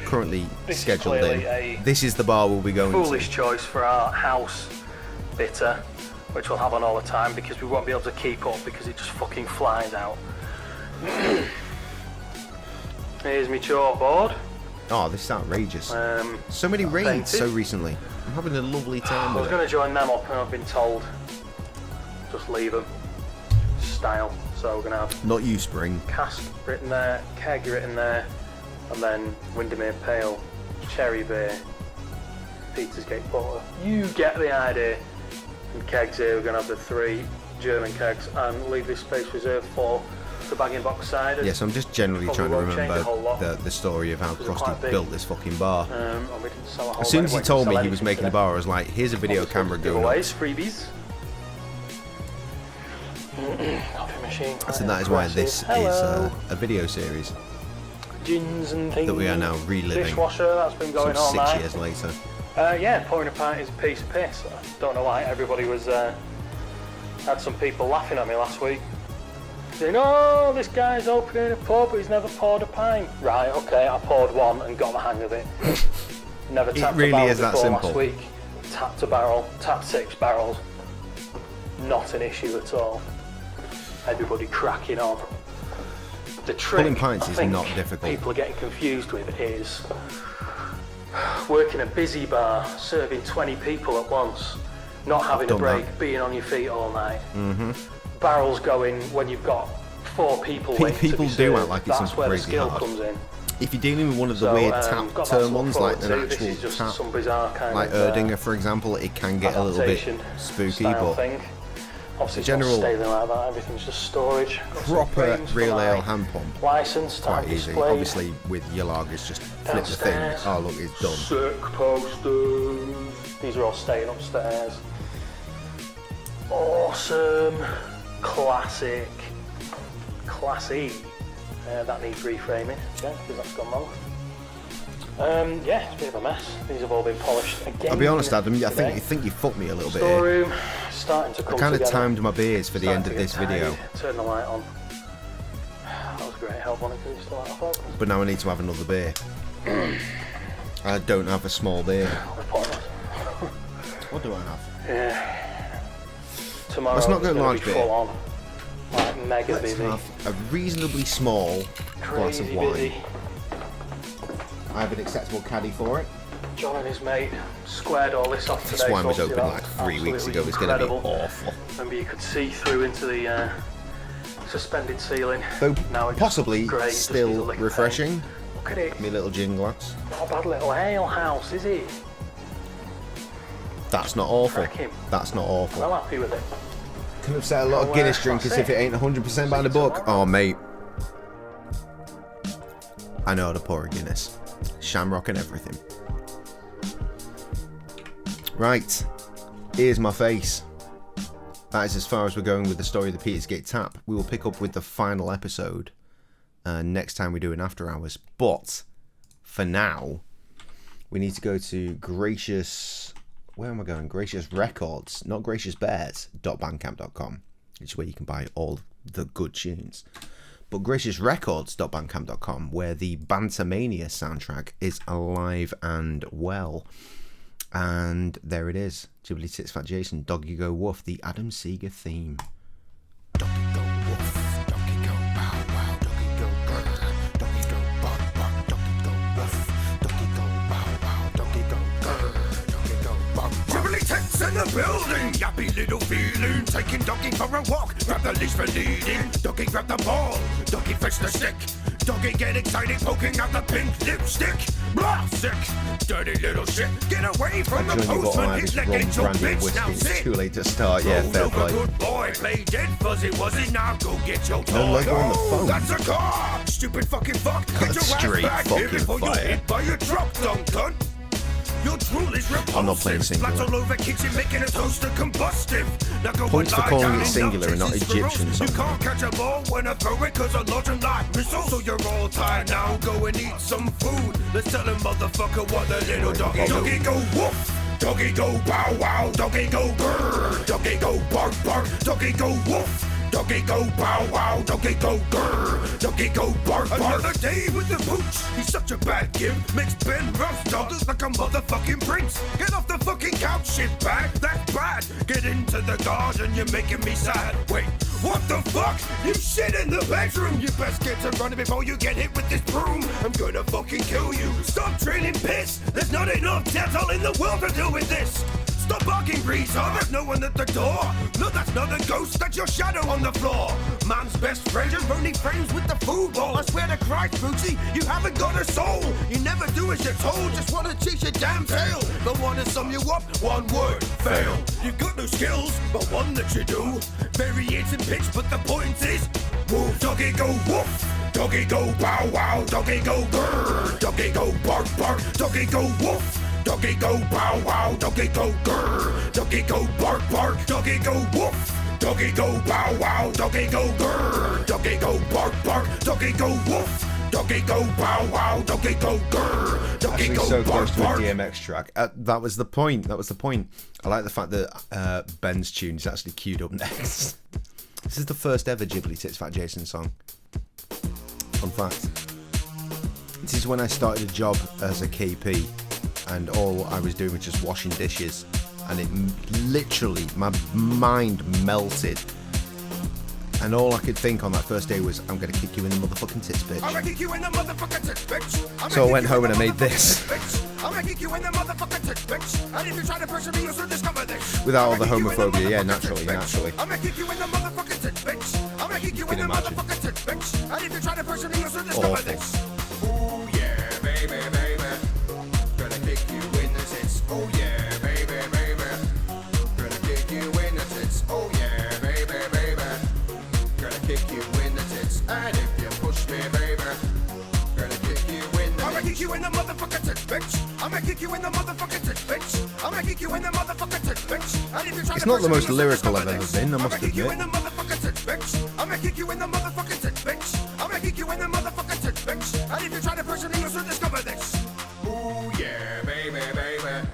currently This is scheduled clearly in. a This is the bar we'll be going Foolish to. choice for our house bitter, which we'll have on all the time because we won't be able to keep up because it just fucking flies out. Here's my chalkboard. Oh, this is outrageous. Um, So many raids painted. so recently. I'm having a lovely time I with was it. going to join them up and I've been told just leave them. Style. So we're going to have Not you, Spring. cask written there, keg written there, and then Windermere Pale, cherry beer, Petersgate Porter. You get the idea. And kegs here, we're going to have the 3 German kegs and leave this space reserved for the bag-in-box cider. Yes, I'm just generally Probably trying to won't change remember a whole lot. the story of how Because it's quite Krusty big. built this fucking bar. And we didn't sell a whole As soon as he lot. We told didn't me sell he was anything making a today. bar, I was like, here's a video Obviously, camera going up. giveaways, freebies. Coffee machine. So that is why this is a video series Gins and things. that we are now reliving Dishwasher, that's been some going all 6 night. years later. Yeah, pouring a pint is a piece of piss. I don't know why everybody was. Had some people laughing at me last week, saying, "Oh, this guy's opening a pub. He's never poured a pint." Right, okay, I poured one and got the hang of it. Never tapped really a barrel is that before simple. last week. Tapped a barrel, tapped 6 barrels. Not an issue at all. Everybody cracking on. The trick, Pulling pints I is think not difficult. people are getting confused with is working a busy bar, serving 20 people at once, not having a done break, that. being on your feet all night. Barrels going when you've got 4 people waiting to People be do served. act like it's That's some where the crazy skill hard. comes in. If you're dealing with one of the So, weird got tap that to turn look ones, forward like an to. This actual is just tap, some bizarre kind like of Erdinger, for example, it can get a little bit adaptation spooky, style but thing. Obviously, general it's not staining like that. Everything's just storage. Got some proper frames for real my ale hand pump, license to quite have easy. displayed. Obviously, with your lagers, just flip the thing. Downstairs. Oh, look, it's done. Sick posters. These are all staying upstairs. Awesome. Classic. Classy. That needs reframing, yeah, because that's gone wrong. Yeah, it's a bit of a mess. These have all been polished again. I'll be honest, Adam. I today. think you fucked me a little bit here. Storeroom starting to come I kind of together. timed my beers for the end of Starting this to get video, tired. Turn the light on. That was great help on it because it's still out of focus. but now I need to have another beer. I don't have a small beer. What's pointless? What do I have? Yeah. Tomorrow Let's not it's go gonna large be beer. full on. Like mega Let's busy. have a reasonably small glass of Crazy wine. busy. I have an acceptable caddy for it. John and his mate squared all this off today. This wine was so open obviously like 3 weeks absolutely ago. It's going to be incredible. awful. Remember, you could see through into the suspended ceiling. Though Now it's possibly great, just needs a still lick of refreshing. paint. Look at it. Me little gin glass. Not a bad little ale house, is it? That's not awful. Cracking. That's not awful. Well happy with it. Could have said a lot of Guinness drinkers if it ain't 100% by the book. Oh, mate. I know how to pour a Guinness. Shamrock and everything. Right, here's my face. That is as far as we're going with the story of the Petersgate Tap. We will pick up with the final episode next time we do an After Hours. But for now, we need to go to Gracious... Where am I going? Gracious Records, not graciousbears.bandcamp.com, which is where you can buy all the good tunes. But graciousrecords.bandcamp.com, where the Bantamania soundtrack is alive and well. And there it is. Ghibli Tits Fat Jason, Doggy Go Woof, the Adam Seeger theme. Doggy go woof, doggy go bow wow, doggy go grr, doggy go bark bark, doggy go woof, doggy go bow wow, doggy go grr, doggy go bark bark. Ghibli Tits in the building, yappy little feeling, taking doggy for a walk, grab the leash for leading, doggy grab the ball, doggy fetch the stick. Doggy get excited, poking out the pink lipstick. Blah, sick, dirty little shit. Get away from the postman, he's necking your bitch. Now It's sit. too late to start, yeah, fair play. Good boy, play dead fuzzy wuzzy. Now go get your toy. No logo on the phone. That's a car. Stupid fucking fuck. Get your ass Straight back here fucking before fire. you're hit by a truck, dumb cunt. Your drool is repulsive. I'm not playing singular. Splats all over kitchen, making a toaster combustive. Now go Points for and lie calling down it in singular and not notices Egyptian ferocious. You somehow. can't catch a ball when I throw it, cause I launch them like missiles. So you're all tired now, go and eat some food. Let's tell him, motherfucker, what the little doggy. Doggy go woof. Doggy go bow wow. Doggy go grrr. Doggy go bark bark. Doggy go woof. Doggy go bow wow, doggy go grrr, doggy go bark bark. Another day with the pooch, he's such a bad kid. Makes Ben roast dogs like a motherfucking prince. Get off the fucking couch, shit bag, that's bad. Get into the garden, you're making me sad. Wait, what the fuck? You shit in the bedroom. You best get to running before you get hit with this broom. I'm gonna fucking kill you. Stop training piss. There's not enough dental in the world to deal with this. Stop barking, Greaser, there's no one at the door. No, that's not a ghost, that's your shadow on the floor. Man's best friend, you're only friends with the food ball. I swear to Christ, Bootsy, you haven't got a soul. You never do as you're told, just wanna chase your damn tail. Don't wanna sum you up, one word, fail. You've got no skills, but one that you do. Variates in pitch, but the point is, move, doggy go woof. Doggy go bow wow, doggy go grrr. Doggy go bark bark, doggy go woof. Doggy go bow wow, doggy go grrr. Doggy go bark bark, doggy go woof. Doggy go bow wow, doggy go grrr. Doggy go bark bark, doggy go woof. Doggy go bow wow, doggy go grrr. Doggy Actually, go so bark close to a bark. DMX track. That was the point. I like the fact that Ben's tune is actually queued up next. This is the first ever Ghibli Tits Fat Jason song. Fun fact. This is when I started a job as a KP, and all I was doing was just washing dishes, and it literally, my mind melted, and all I could think on that first day was, I'm gonna kick you in the motherfucking tits, bitch. I'ma kick you in the motherfucking tits, bitch. I'ma So I kick went you home in and I the made this. motherfucking tits, bitch. I'ma kick you in the motherfucking tits, bitch. And if you try to pressure me, you'll soon discover this. Without all I'ma the kick you in homophobia, yeah, motherfucking tits, naturally. bitch. I'ma kick you in the motherfucking tits, bitch. I'ma kick you in can the imagine. motherfucking tits, bitch. And if you try to pressure me, you'll soon discover Awful. this. Oh yeah, baby, baby. Gonna kick you in the tits. Oh yeah, baby, baby. Gonna kick you in the tits. Oh yeah, baby, baby. Gonna kick you in the tits. And if you push me, baby, gonna kick you in the I'ma kick you in the motherfucking tits, bitch. I'ma kick you in the motherfucking tits, bitch. I'ma kick you in the motherfucking tits, bitch. And if you try It's to not the pressure me, most you'll lyrical discover I've ever this. been, I must I'ma kick you admit. in the motherfucking tits, bitch. I'ma kick you in the motherfucking tits, bitch. I'ma kick you in the motherfucking tits, bitch. And if you try to pressure me, you'll soon discover this. Oh yeah, baby, baby.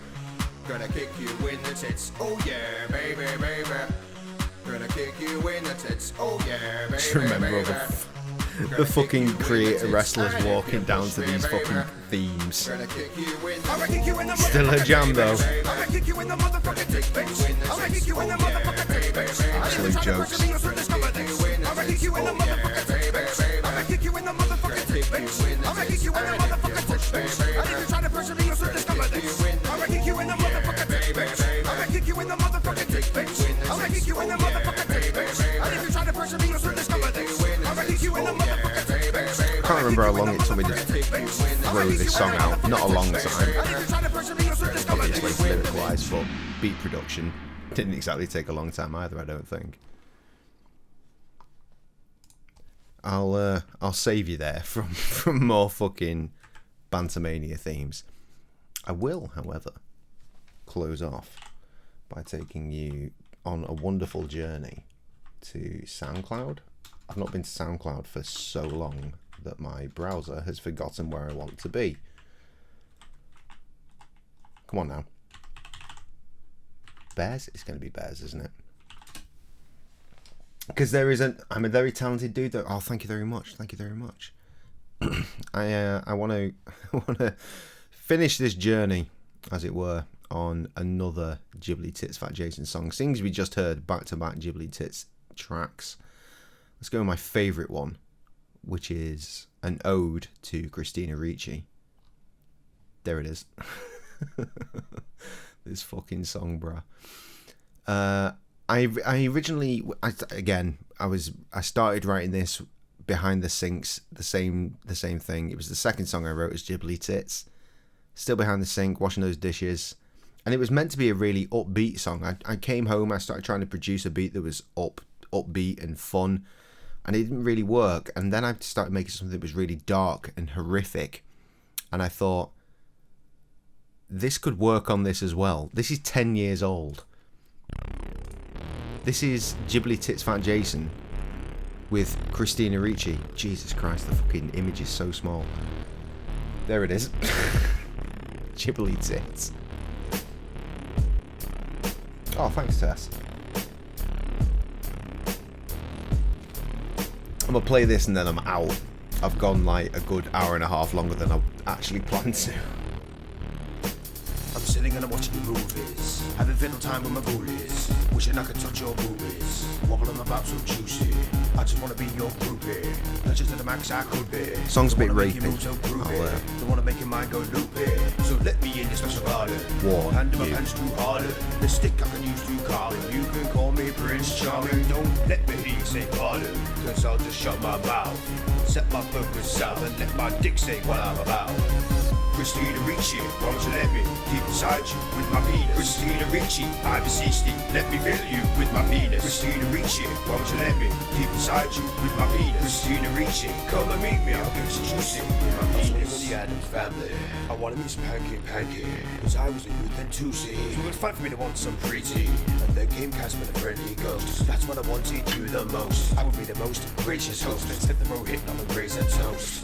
Gonna kick you in the tits. Oh yeah, baby, baby. Gonna kick you in the tits. Oh yeah, baby, Just remember all the fucking creator wrestlers walking down to these fucking themes. Still a jam though. Absolute jokes. I can't remember how long it took me to throw this song out. Not a long time, obviously, lyric-wise, but beat production didn't exactly take a long time either, I don't think. I'll save you there from more fucking Bantamania themes. I will, however, close off by taking you on a wonderful journey to SoundCloud. I've not been to SoundCloud for so long that my browser has forgotten where I want to be. Come on now. Bears? It's going to be Bears, isn't it? Because there is I'm a very talented dude though. Oh, thank you very much. Thank you very much. I want to finish this journey, as it were, on another Ghibli Tits Fat Jason song. Things we just heard back-to-back Ghibli Tits tracks. Let's go with my favourite one, which is an ode to Christina Ricci. There it is. This fucking song, bruh. I originally, I started writing this behind the sinks, the same thing. It was the second song I wrote as Ghibli Tits. Still behind the sink, washing those dishes. And it was meant to be a really upbeat song. I came home, I started trying to produce a beat that was upbeat and fun, and it didn't really work. And then I started making something that was really dark and horrific. And I thought, this could work on this as well. This is 10 years old. This is Ghibli Tits Fat Jason with Christina Ricci. Jesus Christ, the fucking image is so small. There it is. Ghibli Tits. Oh, thanks, Tess. I'm gonna play this and then I'm out. I've gone like a good hour and a half longer than I actually planned to. I'm sitting and I'm watching movies, having fiddle time with my booties, wishing I could touch your boobies, wobbling about so juicy. I just wanna be your groupie, not just to the max I could be. Song's a bit Don't wanna make you rapey. move so groovy. Don't wanna make your mind go loopy. So let me in your special garden. Warn Hand in my you. pants too hard. The stick I can use to call it. You can call me Prince Charming. Don't let me hear you say pardon, cause I'll just shut my mouth, set my focus south, and let my dick say what I'm about. Christina Ricci, won't you let me keep beside you with my penis? Christina Ricci, I beseech thee, let me fill you with my penis. Christina Ricci, won't you let me keep beside you with my penis? Christina Ricci, come and meet me, I'll give you some juicy with my penis. The Addams Family, I wanted me some pancake, cause I was a youth and two-seed. So it was fun for me to want some pretty, and then came Casper the Friendly Ghost. That's what I wanted you the most. I would be the most gracious host, and slip the road hitting on the raisin toast.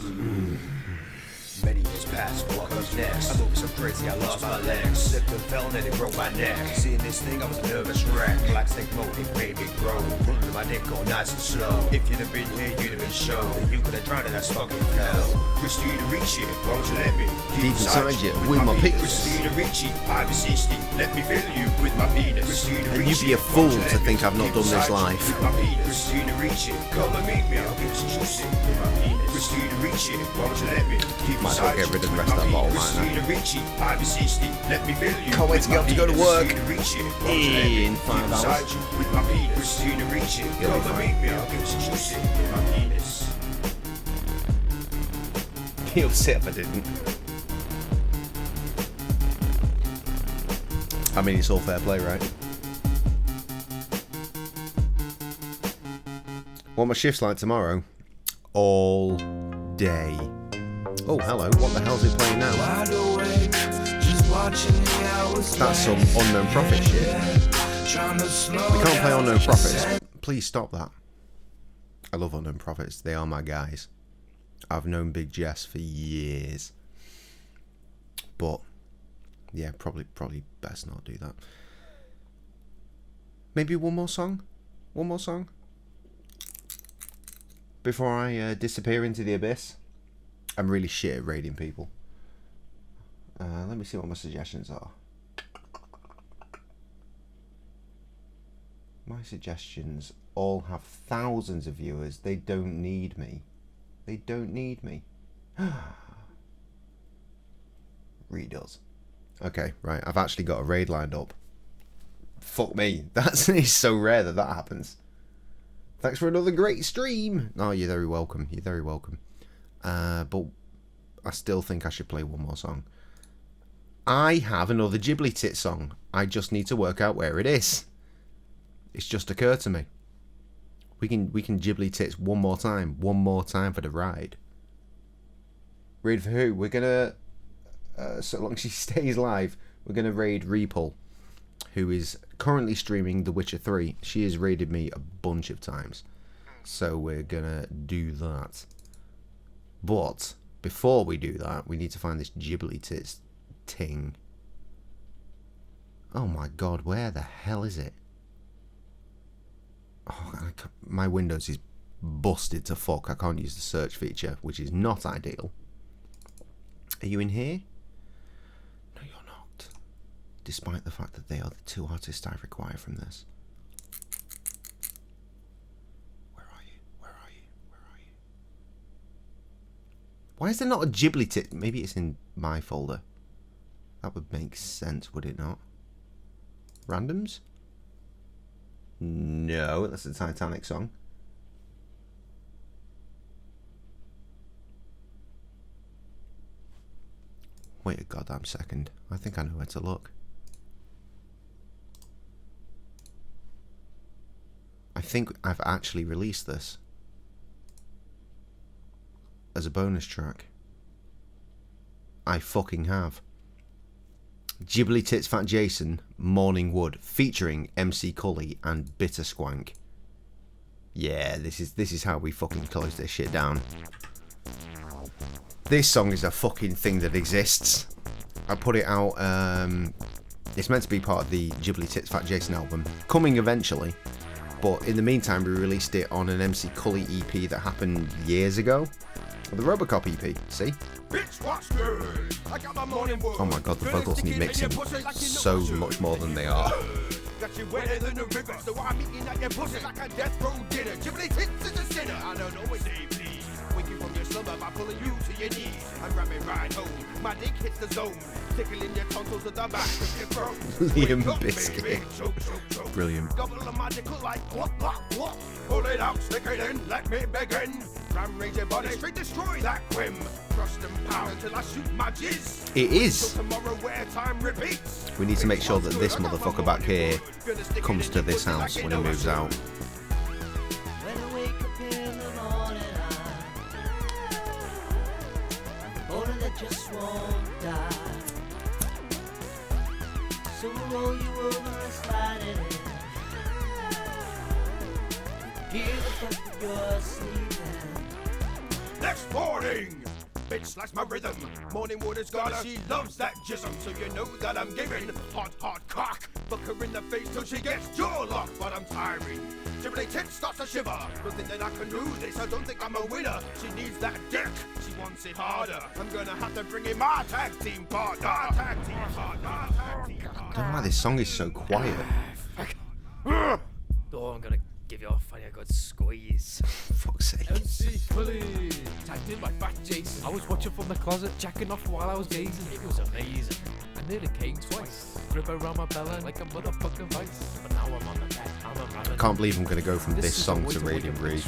Many years passed, what comes next? I thought it was so crazy, I lost my legs. Slipped and fell and then it broke my neck. Seeing this thing, I was a nervous wreck. Black snake mode, it made me grow. Pulling my dick all nice and slow. If you'd have been here, you'd have been shown that you could have drowned in that fucking hell. Christina Ricci, won't you let me Deep inside you with my penis. Christina Ricci, I beseech thee, let me fill you with my penis. Christina And you'd Ricci, be a fool won't you to let think me I've not keep done this beside you live. with my penis. Christina Ricci, come and meet me, I'll get you juicy with my penis. Christina Ricci, won't you let me keep Might as well beside get you rid of the with rest my of that bottle, penis. mightn't I? Christina Ricci, I beseech thee, let me fill you Can't wait with to my get up to go to penis. work. Christina Ricci, won't you let me In 5 keep hours. beside you with my penis. Christina Ricci, You'll be come and fine. meet me, I'll get you juicy with my penis. Be upset if I didn't. I mean, it's all fair play, right? What my shift's like tomorrow? All day. Oh, hello. What the hell's it playing now? That's some Unknown Prophet shit. We can't play Unknown Prophets. Please stop that. I love Unknown Prophets. They are my guys. I've known Big Jess for years. But, yeah, probably best not do that. Maybe one more song? One more song? Before I disappear into the abyss. I'm really shit at raiding people. Let me see what my suggestions are. My suggestions all have thousands of viewers. They don't need me. They don't need me. Redoes. Okay, right. I've actually got a raid lined up. Fuck me. That's it's so rare that happens. Thanks for another great stream. Oh, you're very welcome. You're very welcome. But I still think I should play one more song. I have another Ghibli Tit song. I just need to work out where it is. It's just occurred to me. We can Ghibli Tits one more time for the ride. Read for who? We're gonna, so long as she stays live, We're going to raid Reapul, who is currently streaming The Witcher 3. She has raided me a bunch of times. So we're going to do that. But before we do that, we need to find this Ghibli Tits ting. Oh my god, where the hell is it? Oh, my Windows is busted to fuck. I can't use the search feature, which is not ideal. Are you in here? No, you're not. Despite the fact that they are the two artists I require from this. Where are you? Where are you? Where are you? Why is there not a Ghibli Tit? Maybe it's in my folder. That would make sense, would it not? Randoms? No, that's the Titanic song. Wait a goddamn second. I think I know where to look. I think I've actually released this as a bonus track. I fucking have. Ghibli Tits Fat Jason, Morning Wood, featuring MC Cully and Bitter Squank. Yeah, this is how we fucking close this shit down. This song is a fucking thing that exists. I put it out, it's meant to be part of the Ghibli Tits Fat Jason album, coming eventually, but in the meantime we released it on an MC Cully EP that happened years ago. The Robocop EP, see? Oh my god, the vocals need mixing so much more than they are. Got you wetter than the river, so I'm eating at your pussy like a death row dinner. Ghibli Tits is a sinner, I don't know what they please. Wake you from your slumber by pulling you to your knees. I'm rapping right home, my dick hits the zone, tickling your tonsils at the back of your throat. Liam Biscuit. Brilliant. Double of my dick like what? Pull it out, stick it in, let me begin. Ram raise your body, straight destroy that whim. Thrust and pound till I shoot my jizz. It is. Till tomorrow where time repeats. We need to make sure that this motherfucker back here comes to this house when he moves out. When I wake up in the morning, I'm the boulder that just won't die. So we'll roll you over and slide it in. Hear the fuck that you're sleeping. Next morning, bitch slice my rhythm. Morning wood is gone, she loves that jism. So you know that I'm giving hot cock. Look her in the face till she gets jaw locked. But I'm tiring. Ghibli Tits starts to shiver. Don't think that I can do this, I don't think I'm a winner. She needs that dick, she wants it harder. I'm gonna have to bring in my tag team partner. I don't know why this song is so quiet. Oh, I'm gonna give you a funny good squeeze. Fuck's sake. MC Cully, tagged in by Fat Jason. I was watching from the closet, jacking off while I was gazing. It was amazing. I nearly came twice. Grip around my belly like a motherfucking vice. But now I'm on the bed. I'm a rabbit. Can't believe I'm gonna go from this song to Radiant Breed.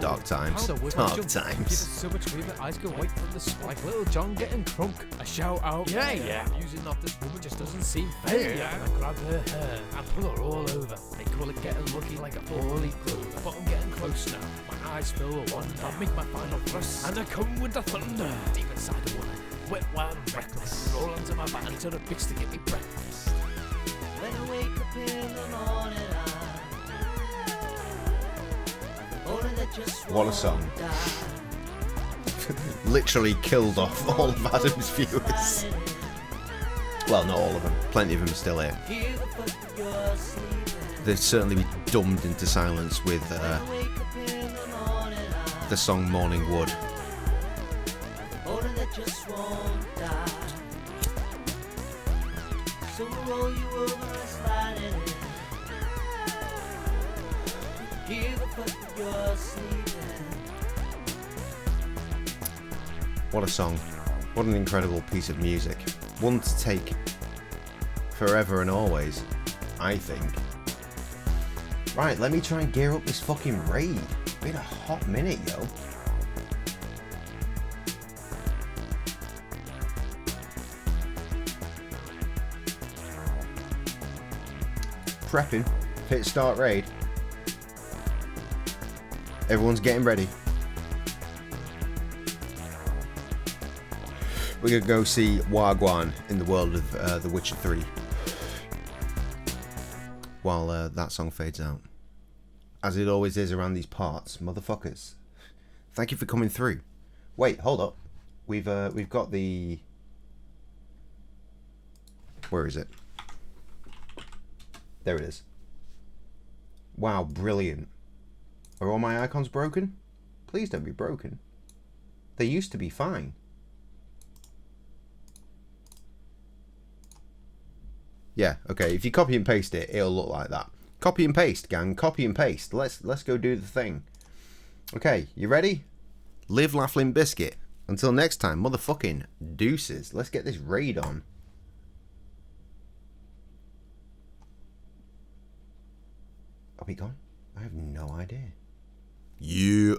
Dark times. Dark times. So much cream, eyes go white from the sweat. Like little John getting crunk. I shout out, yeah. Using off this woman just doesn't seem fair. And I grab her hair and pull her all over. They call it getting lucky like a four-leaf clover. But I'm getting close now. My eyes fill with wonder. I make my final thrust and I come with the thunder. Deep inside the woman, wet, wild and reckless. Roll onto my back until the bitch to get me breakfast. When I wake up in the morning, I'm the boulder that just What a song. won't die. Literally killed off all of Adam's viewers. Well, not all of them. Plenty of them are still here. Hear the fuck that you're sleeping. They'd certainly be dumbed into silence with When I wake up in the morning, I'm the song Morning Wood. the boulder that just won't die. So we'll roll you over and slide it in. Hear the fuck that you're sleeping. What a song. What an incredible piece of music. One to take forever and always, I think. Right, let me try and gear up this fucking raid. Been a hot minute, yo. Prepping. Hit start raid. Everyone's getting ready. We're going to go see Wagwan in the world of The Witcher 3. While that song fades out. As it always is around these parts, motherfuckers. Thank you for coming through. Wait, hold up. We've got the... Where is it? There it is. Wow, brilliant. Are all my icons broken? Please don't be broken. They used to be fine. Yeah, okay, if you copy and paste it, it'll look like that. Copy and paste, gang. Copy and paste. Let's go do the thing. Okay, you ready? Live, laugh, Limp Bizkit. Until next time, motherfucking deuces. Let's get this raid on. Are we gone? I have no idea. Yeah.